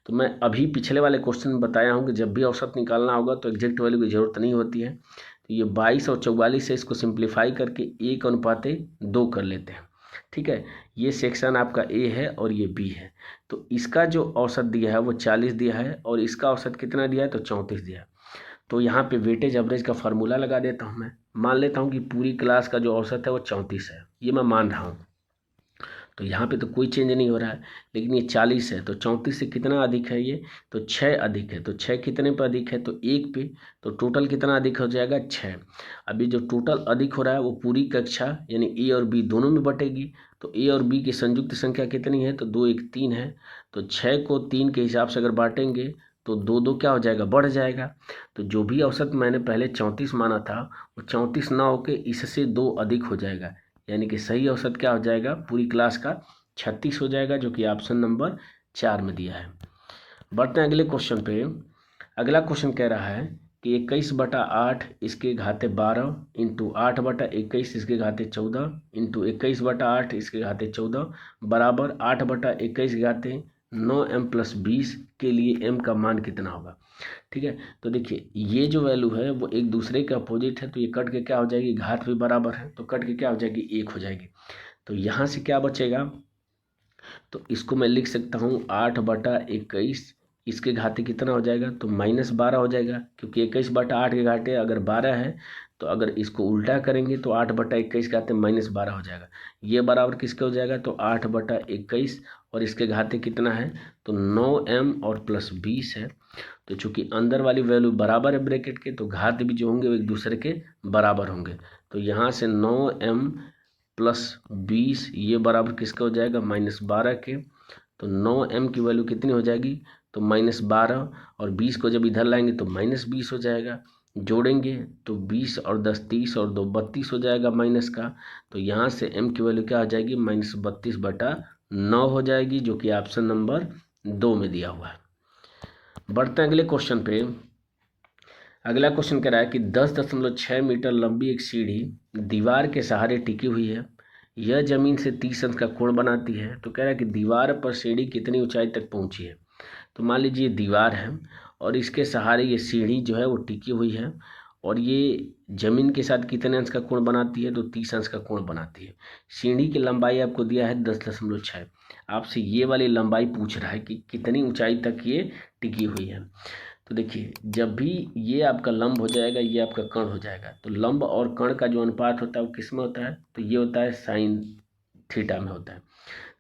तो मैं अभी पिछले वाले क्वेश्चन में बताया हूँ कि जब भी औसत निकालना होगा तो एग्जैक्ट वैल्यू की जरूरत नहीं होती है। तो ये 22 और 44 से इसको सिंप्लीफाई करके 1:2 कर लेते हैं। ठीक है, ये सेक्शन आपका ए है और ये बी है। तो इसका जो औसत दिया है वो 40 दिया है और इसका औसत कितना दिया है तो 34 दिया है। तो यहाँ पे वेटेज एवरेज का फार्मूला लगा देता हूँ। मैं मान लेता हूँ कि पूरी क्लास का जो औसत है वो 34 है, ये मैं मान रहा हूँ। तो यहाँ पे तो कोई चेंज नहीं हो रहा है, लेकिन ये 40 है तो 34 से कितना अधिक है ये, तो 6 अधिक है। तो 6 कितने पर अधिक है तो 1 पे, तो टोटल कितना अधिक हो जाएगा 6। अभी जो टोटल अधिक हो रहा है वो पूरी कक्षा यानी ए और बी दोनों में बटेगी। तो ए और बी की संयुक्त संख्या कितनी है तो 2 1 3 है। तो 6 को 3 के हिसाब से अगर बांटेंगे तो 2 2 क्या हो जाएगा बढ़ जाएगा। तो जो भी औसत मैंने पहले 34 माना था वो 34 ना होके इससे 2 अधिक हो जाएगा, यानी कि सही औसत क्या हो जाएगा पूरी क्लास का 36 हो जाएगा, जो कि ऑप्शन नंबर 4 में दिया है। बढ़ते हैं अगले क्वेश्चन पे। अगला क्वेश्चन कह रहा है कि 21/8 इसके घाते 12 इंटू 8/21 इसके घाते 14 इंटू 21/8 इसके घाते 14 बराबर 8/21 के घाते 9m+20 के लिए m का मान कितना होगा। ठीक है, तो देखिए ये जो वैल्यू है वो एक दूसरे के अपोजिट है, तो ये कट के क्या हो जाएगी, घात भी बराबर है तो कट के क्या हो जाएगी 1 हो जाएगी। तो यहाँ से क्या बचेगा, तो इसको मैं लिख सकता हूँ 8/21 इसके घाते कितना हो जाएगा तो -12 हो जाएगा, क्योंकि 21/8 के घाटे अगर 12 है तो अगर इसको उल्टा करेंगे तो 8/21 के घाते -12 हो जाएगा। ये बराबर किसके हो जाएगा तो 8/21 और इसके घाते कितना है तो 9m और +20 है। तो चूंकि अंदर वाली वैल्यू बराबर है ब्रैकेट के तो घात भी जो होंगे वो एक दूसरे के बराबर होंगे। तो यहाँ से 9m+20 ये बराबर किसका हो जाएगा -12 के। तो 9m की वैल्यू कितनी हो जाएगी तो -12 और 20 को जब इधर लाएंगे तो -20 हो जाएगा। जोड़ेंगे तो 20 और 10 30 और 2 32 हो जाएगा माइनस का। तो यहाँ से m की वैल्यू क्या हो जाएगी -32/9 हो जाएगी, जो कि ऑप्शन नंबर 2 में दिया हुआ है। बढ़ते हैं अगले क्वेश्चन पे। अगला क्वेश्चन कह रहा है कि 10.6 मीटर लंबी एक सीढ़ी दीवार के सहारे टिकी हुई है। यह जमीन से 30 अंश का कोण बनाती है। तो कह रहा है कि दीवार पर सीढ़ी कितनी ऊंचाई तक पहुंची है। तो मान लीजिए दीवार है और इसके सहारे ये सीढ़ी जो है वो टिकी हुई है और ये जमीन के साथ कितने अंश का कोण बनाती है तो 30 अंश का कोण बनाती है। सीढ़ी की लंबाई आपको दिया है 10.6। आपसे ये वाली लंबाई पूछ रहा है कि कितनी ऊंचाई तक ये टिकी हुई है। तो देखिए जब भी ये आपका लंब हो जाएगा ये आपका कर्ण हो जाएगा। तो लंब और कर्ण का जो अनुपात होता है वो किस में होता है तो ये होता है साइन थीटा में होता है।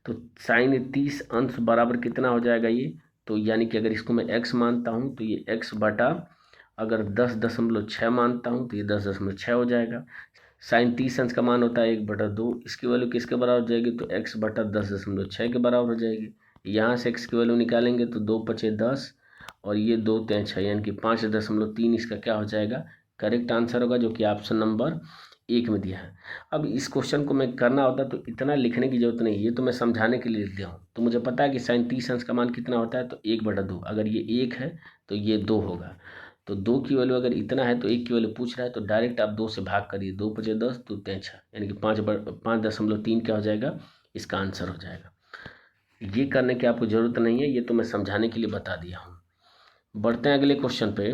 तो साइन 30 अंश बराबर कितना हो जाएगा ये, तो यानी कि अगर इसको मैं x मानता हूँ तो ये x बटा अगर 10.6 मानता हूँ तो ये 10.6 हो जाएगा। साइन 30 अंश का मान होता है 1/2, इसकी वैल्यू किसके बराबर हो जाएगी तो x बटा 10.6 के बराबर हो जाएगी। यहाँ से x की वैल्यू निकालेंगे तो 2 × 10 और ये 2 × 6 यानी कि 5.3 इसका क्या हो जाएगा करेक्ट आंसर होगा, जो कि ऑप्शन नंबर 1 में दिया है। अब इस क्वेश्चन को मैं करना होता तो इतना लिखने की जरूरत नहीं, ये तो मैं समझाने के लिए लिख दिया हूँ। तो मुझे पता है कि साइन 30 अंश का मान कितना होता है तो 1/2, अगर ये 1 है तो ये 2 होगा। तो 2 की वैल्यू अगर इतना है तो 1 की वैल्यू पूछ रहा है तो डायरेक्ट आप 2 से भाग करिए, 2 × 10 2 × 6 यानी कि 5.3 क्या हो जाएगा इसका आंसर हो जाएगा। ये करने की आपको ज़रूरत नहीं है, ये तो मैं समझाने के लिए बता दिया हूँ। बढ़ते हैं अगले क्वेश्चन पे।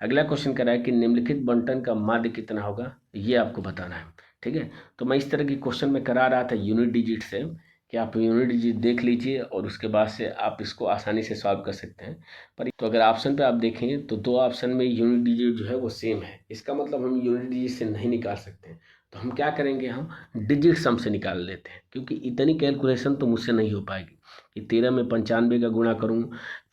अगला क्वेश्चन कह रहा है कि निम्नलिखित बंटन का माध्य कितना होगा, ये आपको बताना है। ठीक है, तो मैं इस तरह की क्वेश्चन में करा रहा था यूनिट डिजिट से कि आप यूनिट डिजिट देख लीजिए और उसके बाद से आप इसको आसानी से सॉल्व कर सकते हैं। पर तो अगर ऑप्शन पे आप देखें तो 2 ऑप्शन में यूनिट डिजिट जो है वो सेम है, इसका मतलब हम यूनिट डिजिट से नहीं निकाल सकते। तो हम क्या करेंगे, हम डिजिट सम से निकाल लेते हैं, क्योंकि इतनी कैलकुलेशन तो मुझसे नहीं हो पाएगी कि 13 में 95 का गुणा करूं,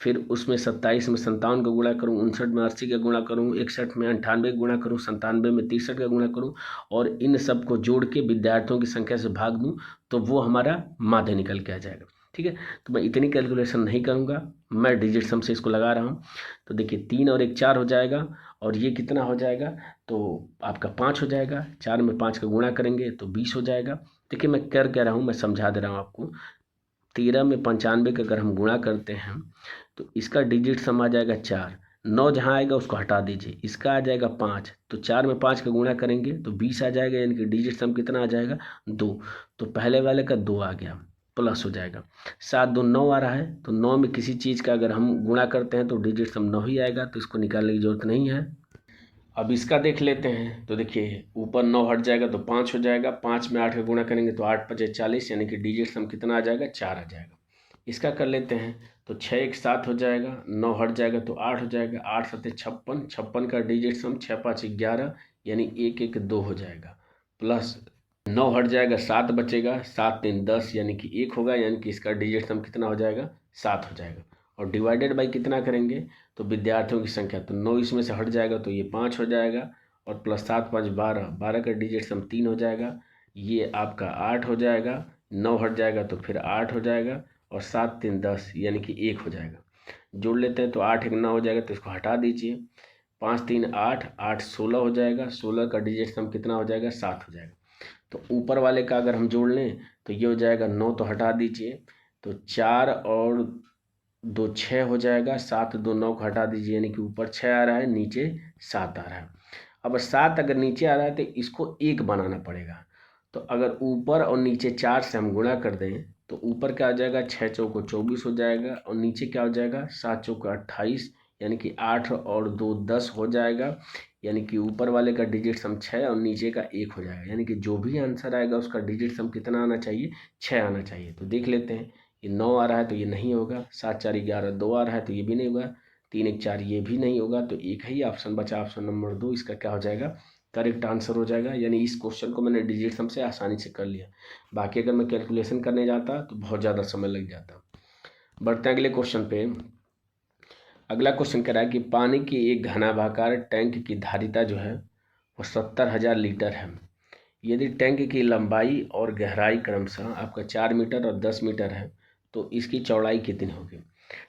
फिर उसमें 27 में 57 का गुणा करूं, 59 में 80 का गुणा करूं, 61 में 98 का गुणा करूं, 97 में 63 का गुणा करूं और इन सब को जोड़ के विद्यार्थियों की संख्या से भाग दूं तो वो हमारा माध्य निकल के आ जाएगा। ठीक है, तो मैं इतनी कैलकुलेशन नहीं करूँगा, मैं डिजिट सम से इसको लगा रहा हूँ। तो देखिए 3 और 1 4 हो जाएगा और ये कितना हो जाएगा तो आपका 5 हो जाएगा। 4 में 5 का गुणा करेंगे तो 20 हो जाएगा। देखिए मैं कर कह रहा हूँ, मैं समझा दे रहा हूँ आपको। 13 में 95 का अगर हम गुणा करते हैं तो इसका डिजिट सम आ जाएगा 4, 9 जहाँ आएगा उसको हटा दीजिए, इसका आ जाएगा 5, तो 4 में 5 का गुणा करेंगे तो 20 आ जाएगा, यानी कि डिजिट सम कितना आ जाएगा 2। तो पहले वाले का 2 आ गया, प्लस हो जाएगा 7 2 9 आ रहा है, तो 9 में किसी चीज़ का अगर हम गुणा करते हैं तो डिजिट सम 9 ही आएगा, तो इसको निकालने की जरूरत नहीं है। अब इसका देख लेते हैं, तो देखिए ऊपर 9 हट जाएगा तो 5 हो जाएगा, 5 में 8 का गुणा करेंगे तो 8 5 40, यानी कि डिजिट सम कितना आ जाएगा 4 आ जाएगा। इसका कर लेते हैं, तो 6 1 7 हो जाएगा, 9 हट जाएगा तो 8 हो जाएगा, 8 7 56, 56 का डिजिट सम 6 5 11, यानी 1 1 2 हो जाएगा, प्लस 9 हट जाएगा 7 बचेगा, 7 3 10, यानी कि 1 होगा, यानी कि इसका डिजिट सम कितना हो जाएगा 7 हो जाएगा। और डिवाइडेड बाई कितना करेंगे, तो विद्यार्थियों की संख्या, तो 9 इसमें से हट जाएगा तो ये 5 हो जाएगा, और प्लस 7 5 12, 12 का डिजिट सम 3 हो जाएगा, ये आपका 8 हो जाएगा, 9 हट जाएगा तो फिर 8 हो जाएगा, और 7 3 10, यानी कि 1 हो जाएगा। जोड़ लेते हैं तो 8 1 9 हो जाएगा, तो इसको हटा दीजिए, 5 3 8, 8 16 हो जाएगा, 16 का डिजिट सम कितना हो जाएगा 7 हो जाएगा। तो ऊपर वाले का अगर हम जोड़ लें तो ये हो जाएगा 9, तो हटा दीजिए, तो 4 और 2 6 हो जाएगा, 7 2 9 को हटा दीजिए, यानी कि ऊपर 6 आ रहा है, नीचे 7 आ रहा है। अब 7 अगर नीचे आ रहा है तो इसको 1 बनाना पड़ेगा, तो अगर ऊपर और नीचे 4 से हम गुणा कर दें तो ऊपर क्या हो जाएगा 6 चौको 24 हो जाएगा, और नीचे क्या हो जाएगा 7 चौको 28, यानी कि 8 और 2 10 हो जाएगा, यानी कि ऊपर वाले का डिजिट सम 6 और नीचे का 1 हो जाएगा, यानी कि जो भी आंसर आएगा उसका डिजिट सम कितना आना चाहिए 6 आना चाहिए। तो देख लेते हैं, ये 9 आ रहा है तो ये नहीं होगा, 7 4 11 2 आ रहा है तो ये भी नहीं होगा, 3 1 4 ये भी नहीं होगा, तो एक ही ऑप्शन बचा, ऑप्शन नंबर 2, इसका क्या हो जाएगा करेक्ट आंसर हो जाएगा। यानी इस क्वेश्चन को मैंने डिजिट सम से आसानी से कर लिया, बाकी अगर मैं कैलकुलेशन करने जाता तो बहुत ज़्यादा समय लग जाता। बढ़ते हैं अगले क्वेश्चन पे। अगला क्वेश्चन कह रहा है कि पानी की एक घनाभाकार टैंक की धारिता जो है वो 70,000 लीटर है। यदि टैंक की लंबाई और गहराई क्रमशः आपका 4 मीटर और 10 मीटर है तो इसकी चौड़ाई कितनी होगी।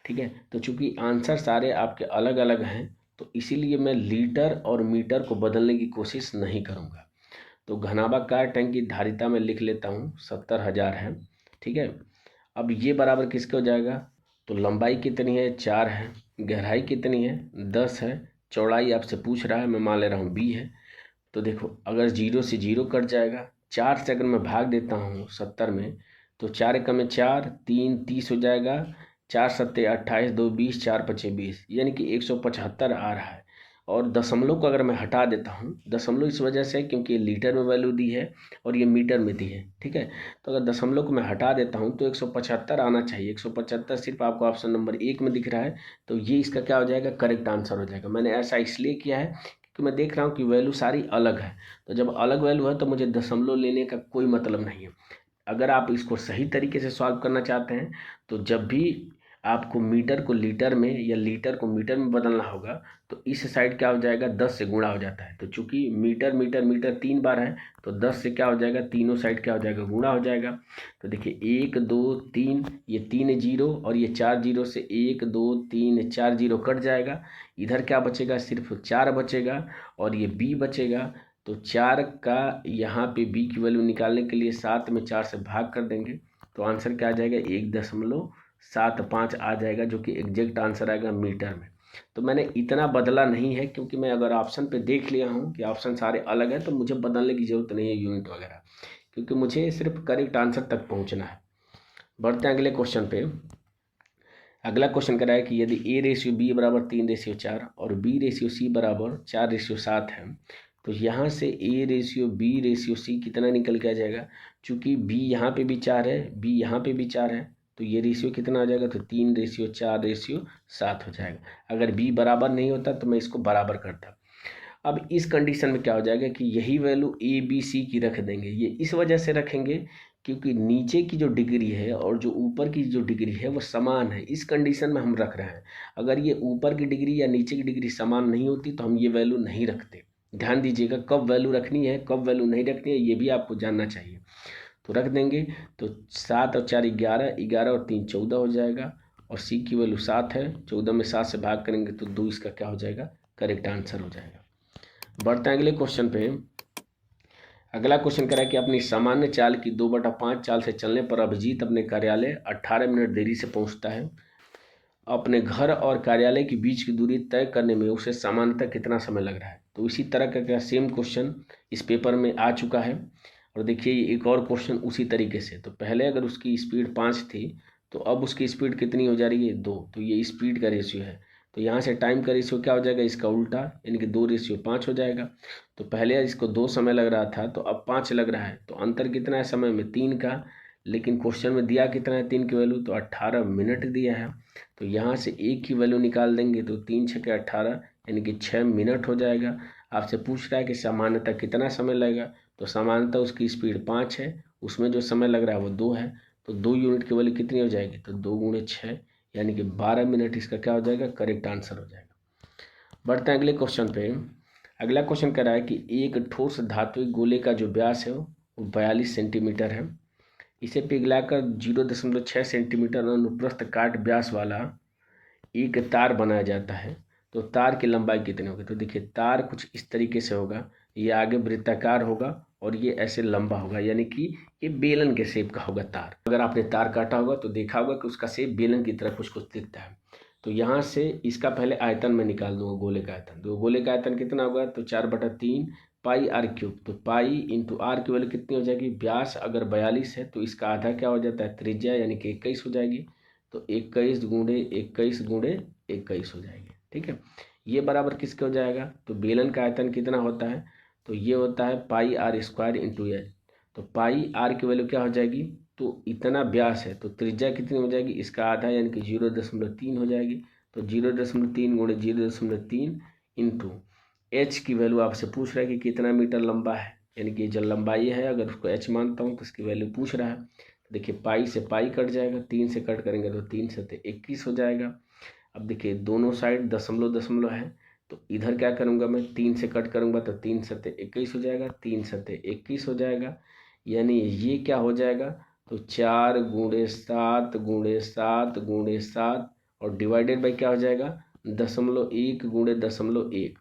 ठीक है, तो चूंकि आंसर सारे आपके अलग अलग हैं तो इसीलिए मैं लीटर और मीटर को बदलने की कोशिश नहीं करूँगा। तो घनाभाकार टैंक की धारिता में लिख लेता हूँ 70,000 है। ठीक है, अब ये बराबर किसके हो जाएगा, तो लंबाई कितनी है 4 है, गहराई कितनी है 10 है, चौड़ाई आपसे पूछ रहा है, मैं मान ले रहा हूँ b है। तो देखो अगर 0 से 0 कट जाएगा, 4 से अगर मैं भाग देता हूँ 70 में तो 4 एकम में 4 3 30 हो जाएगा, 4 सत्ते 28 2 20, 4 पचे 20, यानी कि 175 आ रहा है। और दशमलव को अगर मैं हटा देता हूँ, दशमलव इस वजह से क्योंकि ये लीटर में वैल्यू दी है और ये मीटर में दी है। ठीक है, तो अगर दशमलव को मैं हटा देता हूँ तो 175 आना चाहिए, 175 सिर्फ आपको ऑप्शन नंबर 1 में दिख रहा है, तो ये इसका क्या हो जाएगा करेक्ट आंसर हो जाएगा। मैंने ऐसा इसलिए किया है कि मैं देख रहा हूँ कि वैल्यू सारी अलग है, तो जब अलग वैल्यू है तो मुझे दशमलव लेने का कोई मतलब नहीं है। अगर आप इसको सही तरीके से सॉल्व करना चाहते हैं तो जब भी आपको मीटर को लीटर में या लीटर को मीटर में बदलना होगा तो इस साइड क्या हो जाएगा 10 से गुणा हो जाता है, तो चूंकि मीटर मीटर मीटर 3 बार है तो 10 से क्या हो जाएगा तीनों साइड क्या हो जाएगा गुणा हो जाएगा। तो देखिए 1 2 3, ये 3 जीरो और ये 4 जीरो से 1 2 3 4 जीरो कट जाएगा, इधर क्या बचेगा सिर्फ 4 बचेगा और ये b बचेगा। तो 4 का यहाँ पे b की वैल्यू निकालने के लिए 7 में 4 से भाग कर देंगे तो आंसर क्या आ जाएगा 1.75 आ जाएगा, जो कि एग्जैक्ट आंसर आएगा मीटर में। तो मैंने इतना बदला नहीं है क्योंकि मैं अगर ऑप्शन पे देख लिया हूँ कि ऑप्शन सारे अलग हैं तो मुझे बदलने की ज़रूरत नहीं है यूनिट वगैरह, क्योंकि मुझे सिर्फ करेक्ट आंसर तक पहुँचना है। बढ़ते हैं अगले क्वेश्चन पे। अगला क्वेश्चन कह रहा है कि यदि a/b बराबर 3/4 और b/c बराबर 4/7 है तो यहाँ से a/b/c कितना निकल के आ जाएगा। चूंकि b यहाँ पे भी 4 है, b यहाँ पे भी 4 है, तो ये रेशियो कितना आ जाएगा, तो 3/4/7 हो जाएगा। अगर b बराबर नहीं होता तो मैं इसको बराबर करता। अब इस कंडीशन में क्या हो जाएगा कि यही वैल्यू ए बी सी की रख देंगे। ये इस वजह से रखेंगे क्योंकि नीचे की जो डिग्री है और जो ऊपर की जो डिग्री है वो समान है, इस कंडीशन में हम रख रहे हैं। अगर ये ऊपर की डिग्री या नीचे की डिग्री समान नहीं होती तो हम ये वैल्यू नहीं रखते। ध्यान दीजिएगा, कब वैल्यू रखनी है कब वैल्यू नहीं रखनी है ये भी आपको जानना चाहिए। तो रख देंगे, तो 7 और 4 11, 11 और 3 14 हो जाएगा, और सी की वैल्यू 7 है, 14 में 7 से भाग करेंगे तो 2 इसका क्या हो जाएगा करेक्ट आंसर हो जाएगा। बढ़ते हैं अगले क्वेश्चन पे। अगला क्वेश्चन कह रहा है कि अपनी सामान्य चाल की 2/5 चाल से चलने पर अभिजीत अपने कार्यालय 18 मिनट देरी से पहुंचता है। अपने घर और कार्यालय के बीच की दूरी तय करने में उसे सामान्यतः कितना समय लग रहा है। तो इसी तरह का क्या सेम क्वेश्चन इस पेपर में आ चुका है। और देखिए ये एक और क्वेश्चन उसी तरीके से, तो पहले अगर उसकी स्पीड 5 थी तो अब उसकी स्पीड कितनी हो जा रही है 2, तो ये स्पीड का रेशियो है। तो यहाँ से टाइम का रेशियो क्या हो जाएगा, इसका उल्टा, यानी कि 2:5 हो जाएगा। तो पहले इसको 2 समय लग रहा था तो अब 5 लग रहा है, तो अंतर कितना है समय में 3 का। लेकिन क्वेश्चन में दिया कितना है 3 की वैल्यू, तो 18 मिनट दिया है। तो यहाँ से 1 की वैल्यू निकाल देंगे तो 3 छके 18 यानी कि 6 मिनट हो जाएगा। आपसे पूछ रहा है कि सामान्यतः कितना समय लगेगा, तो सामान्यतः उसकी स्पीड 5 है, उसमें जो समय लग रहा है वो 2 है, तो 2 यूनिट की वैल्यू कितनी हो जाएगी, तो 2 × 6 यानी कि 12 मिनट इसका क्या हो जाएगा, करेक्ट आंसर हो जाएगा। बढ़ते हैं अगले क्वेश्चन पे। अगला क्वेश्चन कह रहा है कि एक ठोस धात्विक गोले का जो व्यास है वो 42 सेंटीमीटर है। इसे पिघलाकर 0.6 सेंटीमीटर अनुप्रस्थ काट व्यास वाला एक तार बनाया जाता है। तो तार की लंबाई कितनी होगी, तो देखिए तार कुछ इस तरीके से होगा, ये आगे वृत्ताकार होगा और ये ऐसे लंबा होगा, यानी कि ये बेलन के शेप का होगा तार। अगर आपने तार काटा होगा तो देखा होगा कि उसका शेप बेलन की तरह कुछ कुछ दिखता है। तो यहाँ से इसका पहले आयतन में निकाल दूंगा, गोले का आयतन। तो गोले का आयतन कितना होगा, तो 4/3 पाई r³। तो पाई इंटू आर की वैल्यू कितनी हो जाएगी, व्यास अगर 42 है तो इसका आधा क्या हो जाता है, त्रिज्या, यानी कि 21 हो जाएगी। तो 21 × 21 × 21 हो जाएगी। ठीक है, ये बराबर किसके हो जाएगा, तो बेलन का आयतन कितना होता है, तो ये होता है πr² × h। तो पाई आर की वैल्यू क्या हो जाएगी, तो इतना व्यास है तो त्रिज्या कितनी हो जाएगी, इसका आधा यानी कि 0.3 हो जाएगी। तो 0.3 × 0.3 इंटू एच की वैल्यू आपसे पूछ रहा है कि कितना मीटर लंबा है, यानी कि जो लंबाई है अगर उसको एच मानता हूँ तो इसकी वैल्यू पूछ रहा है। तो देखिए पाई से पाई कट जाएगा, 3 से कट करेंगे तो 3 से 21 हो जाएगा। अब देखिए दोनों साइड दशमलव दशमलव है, तो इधर क्या करूँगा मैं, 3 से कट करूँगा तो 3 × 21 हो जाएगा, 3 × 21 हो जाएगा, यानी ये क्या हो जाएगा, तो 4 × 7 × 7 × 7 और डिवाइडेड बाई क्या हो जाएगा, 0.1 × 0.1।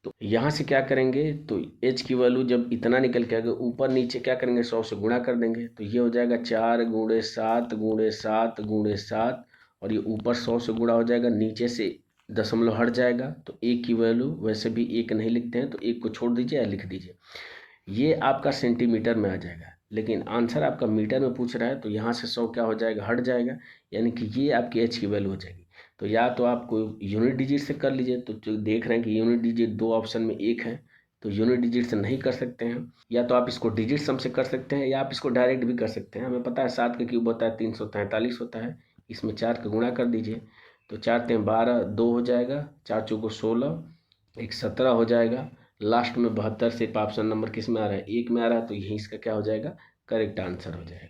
तो यहाँ से क्या करेंगे, तो h की वैल्यू जब इतना निकल के आएगा ऊपर नीचे क्या करेंगे, 100 से गुणा कर देंगे। तो ये हो जाएगा 4 × 7 × 7 × 7 और ये ऊपर 100 से गुणा हो जाएगा, नीचे से दशमलव हट जाएगा। तो एक की वैल्यू वैसे भी एक नहीं लिखते हैं तो एक को छोड़ दीजिए या लिख दीजिए। ये आपका सेंटीमीटर में आ जाएगा, लेकिन आंसर आपका मीटर में पूछ रहा है तो यहाँ से 100 क्या हो जाएगा, हट जाएगा, यानी कि ये आपकी h की वैल्यू हो जाएगी। तो या तो आपको यूनिट डिजिट से कर लीजिए, तो जो देख रहे हैं कि यूनिट डिजिट 2 ऑप्शन में एक है तो यूनिट डिजिट से नहीं कर सकते हैं, या तो आप इसको डिजिट सम से कर सकते हैं या आप इसको डायरेक्ट भी कर सकते हैं। हमें पता है 7 का क्यूब होता है 343 होता है, इसमें 4 का गुणा कर दीजिए। तो 4 × 12 2 हो जाएगा, 4 × 4 16, 1 17 हो जाएगा। लास्ट में 72 से ऑप्शन नंबर किस में आ रहा है, 1 में आ रहा है, तो यही इसका क्या हो जाएगा, करेक्ट आंसर हो जाएगा।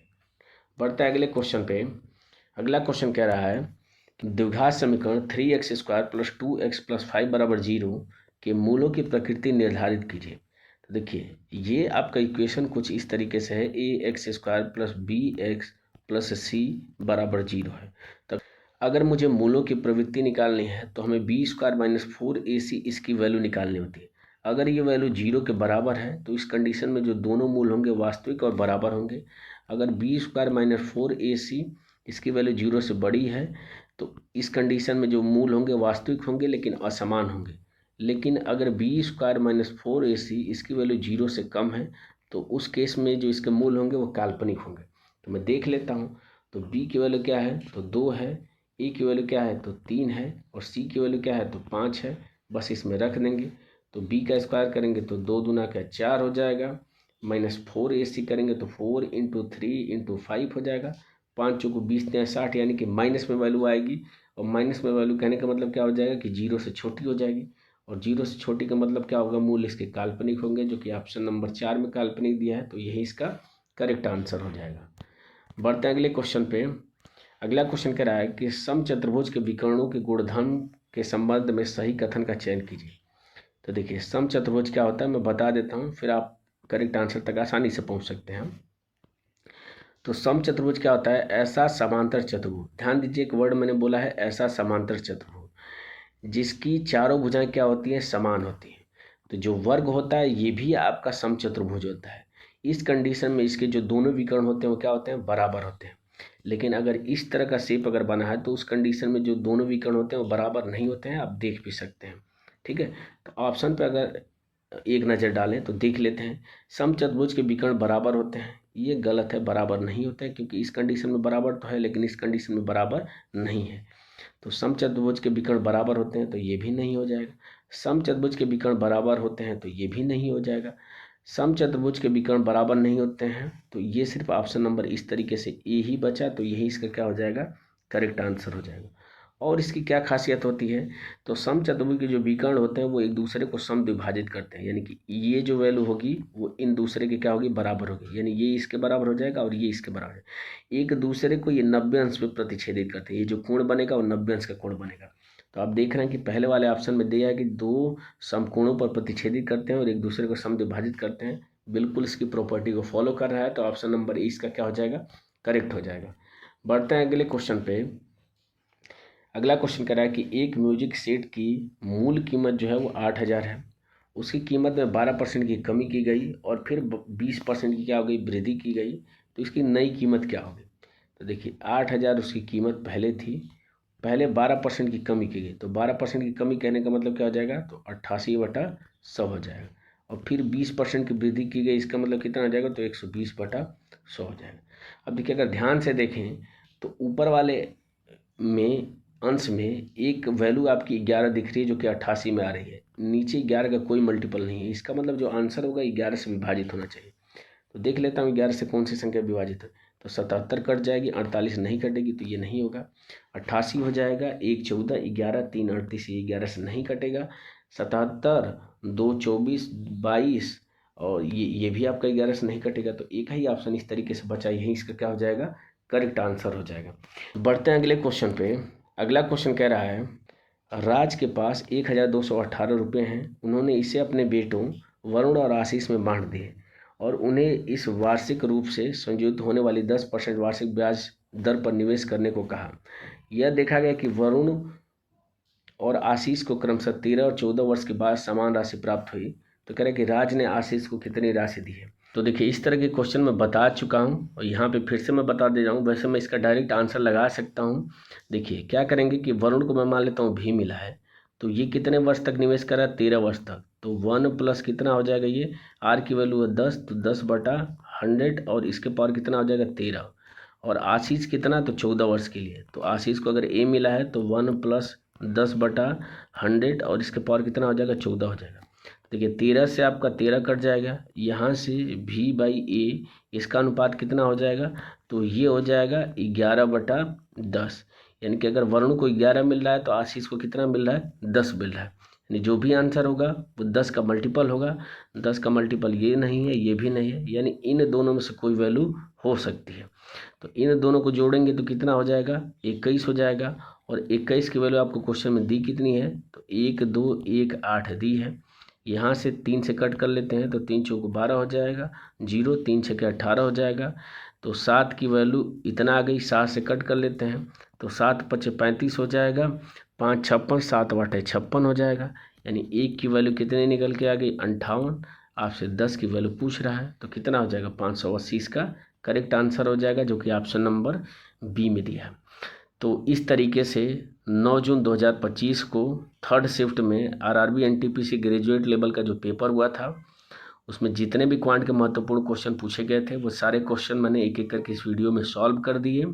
बढ़ते हैं अगले क्वेश्चन पे। अगला क्वेश्चन कह रहा है कि द्विघात समीकरण 3x² + 2x + 5 = 0 के मूलों की प्रकृति निर्धारित कीजिए। तो देखिए ये आपका इक्वेशन कुछ इस तरीके से है, ax² + bx + c = 0 है। तो अगर मुझे मूलों की प्रवृत्ति निकालनी है तो हमें b² - 4ac इसकी वैल्यू निकालनी होती है। अगर ये वैल्यू 0 के बराबर है तो इस कंडीशन में जो दोनों मूल होंगे वास्तविक और बराबर होंगे। अगर b² - 4ac इसकी वैल्यू 0 से बड़ी है तो इस कंडीशन में जो मूल होंगे वास्तविक होंगे लेकिन असमान होंगे। लेकिन अगर b² - 4ac इसकी वैल्यू 0 से कम है तो उस केस में जो इसके मूल होंगे वो काल्पनिक होंगे। तो मैं देख लेता हूँ, तो b की वैल्यू क्या है, तो 2 है, a की वैल्यू क्या है, तो 3 है और c की वैल्यू क्या है, तो 5 है। बस इसमें रख देंगे, तो b का स्क्वायर करेंगे तो 2 दूना का 4 हो जाएगा, -4ac करेंगे तो 4 × 3 × 5 हो जाएगा। 5 चौको 20 × 60 यानी कि माइनस में वैल्यू आएगी, और माइनस में वैल्यू कहने का मतलब क्या हो जाएगा कि 0 से छोटी हो जाएगी, और 0 से छोटी का मतलब क्या होगा, मूल इसके काल्पनिक होंगे, जो कि ऑप्शन नंबर 4 में काल्पनिक दिया है, तो यही इसका करेक्ट आंसर हो जाएगा। बढ़ते हैं अगले क्वेश्चन पे। अगला क्वेश्चन कह रहा है कि समचतुर्भुज के विकर्णों के गुणधर्म के संबंध में सही कथन का चयन कीजिए। तो देखिए समचतुर्भुज क्या होता है मैं बता देता हूँ, फिर आप करेक्ट आंसर तक आसानी से पहुँच सकते हैं। तो समचतुर्भुज क्या होता है, ऐसा समांतर चतुर्भुज, ध्यान दीजिए एक वर्ड मैंने बोला है ऐसा समांतर चतुर्भुज, जिसकी चारों भुजाएं क्या होती हैं, समान होती हैं। तो जो वर्ग होता है ये भी आपका समचतुर्भुज होता है। इस कंडीशन में इसके जो दोनों विकर्ण होते हैं वो क्या होते हैं, बराबर होते हैं। लेकिन अगर इस तरह का शेप अगर बना है तो उस कंडीशन में जो दोनों विकर्ण होते हैं वो बराबर नहीं होते हैं, आप देख भी सकते हैं। ठीक है, तो ऑप्शन पे अगर एक नज़र डालें तो देख लेते हैं। समचतुर्भुज के विकर्ण बराबर होते हैं, ये गलत है, बराबर नहीं होते हैं, क्योंकि इस कंडीशन में बराबर तो है लेकिन इस कंडीशन में बराबर नहीं है। तो समचतुर्भुज के विकर्ण बराबर होते हैं तो ये भी नहीं हो जाएगा। समचतुर्भुज के विकर्ण बराबर होते हैं तो ये भी नहीं हो जाएगा। समचतुर्भुज के विकर्ण बराबर नहीं होते हैं तो ये सिर्फ ऑप्शन नंबर इस तरीके से ए ही बचा, तो यही इसका क्या हो जाएगा, करेक्ट आंसर हो जाएगा। और इसकी क्या खासियत होती है, तो समचतुर्भुज के जो विकर्ण होते हैं वो एक दूसरे को समद्विभाजित करते हैं, यानी कि ये जो वैल्यू होगी वो इन दूसरे के क्या होगी, बराबर होगी, यानी ये इसके बराबर हो जाएगा और ये इसके बराबर है। एक दूसरे को ये 90 अंश पे प्रतिच्छेदित करते हैं, ये जो कोण बनेगा वो 90 अंश का कोण बनेगा। तो आप देख रहे हैं कि पहले वाले ऑप्शन में दिया है कि दो समकोणों पर प्रतिच्छेदित करते हैं और एक दूसरे को समद्विभाजित करते हैं, बिल्कुल इसकी प्रॉपर्टी को फॉलो कर रहा है, तो ऑप्शन नंबर ए इसका क्या हो जाएगा, करेक्ट हो जाएगा। बढ़ते हैं अगले क्वेश्चन पे। अगला क्वेश्चन कह रहा है कि एक म्यूजिक सेट की मूल कीमत जो है वो 8,000 है, उसकी कीमत में 12% की कमी की गई और फिर 20% की क्या हो गई, वृद्धि की गई, तो इसकी नई कीमत क्या होगी। तो देखिए 8,000 उसकी कीमत पहले थी, पहले 12% की कमी की गई, तो 12% की कमी कहने का मतलब क्या हो जाएगा, तो 88/100 हो जाएगा, और फिर 20% की वृद्धि की गई, इसका मतलब कितना हो जाएगा, तो 120/100 हो जाएगा। अब देखिए अगर ध्यान से देखें तो ऊपर वाले में अंश में एक वैल्यू आपकी 11 दिख रही है जो कि 88 में आ रही है, नीचे 11 का कोई मल्टीपल नहीं है, इसका मतलब जो आंसर होगा 11 से विभाजित होना चाहिए। तो देख लेता हूँ 11 से कौन सी संख्या विभाजित है, तो 77 कट जाएगी, 48 नहीं कटेगी, तो ये नहीं होगा। 88 हो जाएगा, 1 14, 11 3 38, ये 11 से नहीं कटेगा। 77 2 24 22, और ये भी आपका 11 से नहीं कटेगा, तो एक ही ऑप्शन इस तरीके से बचा, यही इसका क्या हो जाएगा, करेक्ट आंसर हो जाएगा। बढ़ते हैं अगले क्वेश्चन पे। अगला क्वेश्चन कह रहा है, राज के पास 1,218 रुपये हैं, उन्होंने इसे अपने बेटों वरुण और आशीष में बांट दिए और उन्हें इस वार्षिक रूप से संयोजित होने वाली 10% वार्षिक ब्याज दर पर निवेश करने को कहा। यह देखा गया कि वरुण और आशीष को क्रमशः 13 और 14 वर्ष के बाद समान राशि प्राप्त हुई, तो कह रहे कि राज ने आशीष को कितनी राशि दी है। तो देखिए इस तरह के क्वेश्चन मैं बता चुका हूँ और यहाँ पे फिर से मैं बता दे रहा हूँ, वैसे मैं इसका डायरेक्ट आंसर लगा सकता हूँ। देखिए क्या करेंगे कि वरुण को मैं मान लेता हूँ भी मिला है, तो ये कितने वर्ष तक निवेश करा, 13 वर्ष तक, तो 1 प्लस कितना हो जाएगा, ये आर की वैल्यू है 10, तो 10/100 और इसके पावर कितना हो जाएगा 13, और आशीष कितना, तो 14 वर्ष के लिए, तो आशीष को अगर ए मिला है तो 1 + 10/100 और इसके पावर कितना हो जाएगा 14 हो जाएगा। देखिए 13 से आपका 13 कट जाएगा, यहाँ से V/A इसका अनुपात कितना हो जाएगा, तो ये हो जाएगा 11/10, यानी कि अगर वरुण को 11 मिल रहा है तो आशीष को कितना मिल रहा है, 10 मिल रहा है, यानी जो भी आंसर होगा वो 10 का मल्टीपल होगा। 10 का मल्टीपल ये नहीं है, ये भी नहीं है, यानी इन दोनों में से कोई वैल्यू हो सकती है। तो इन दोनों को जोड़ेंगे तो कितना हो जाएगा, 21 हो जाएगा, और 21 की वैल्यू आपको क्वेश्चन में दी कितनी है, तो 1 2 1 8 दी है। यहाँ से 3 से कट कर लेते हैं तो 3 चौको 12 हो जाएगा, 0 3 6 18 हो जाएगा, तो 7 की वैल्यू इतना आ गई, 7 से कट कर लेते हैं तो 7 5 35 हो जाएगा, 5 56, 7 8 56 हो जाएगा, यानी 1 की वैल्यू कितने निकल के आ गई, 58। आपसे 10 की वैल्यू पूछ रहा है तो कितना हो जाएगा, 580 इसका करेक्ट आंसर हो जाएगा, जो कि ऑप्शन नंबर बी में दिया है। तो इस तरीके से 9 जून 2025 को थर्ड शिफ्ट में आरआरबी एनटीपीसी ग्रेजुएट लेवल का जो पेपर हुआ था उसमें जितने भी क्वांट के महत्वपूर्ण क्वेश्चन पूछे गए थे वो सारे क्वेश्चन मैंने एक एक करके इस वीडियो में सॉल्व कर दिए।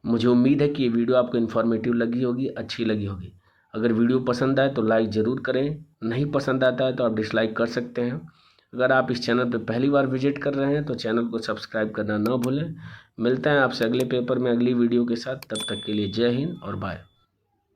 मुझे उम्मीद है कि ये वीडियो आपको इन्फॉर्मेटिव लगी होगी, अच्छी लगी होगी। अगर वीडियो पसंद आए तो लाइक ज़रूर करें, नहीं पसंद आता है तो आप डिसलाइक कर सकते हैं। अगर आप इस चैनल पर पहली बार विजिट कर रहे हैं तो चैनल को सब्सक्राइब करना ना भूलें। मिलते हैं आपसे अगले पेपर में अगली वीडियो के साथ, तब तक के लिए जय हिंद और बाय।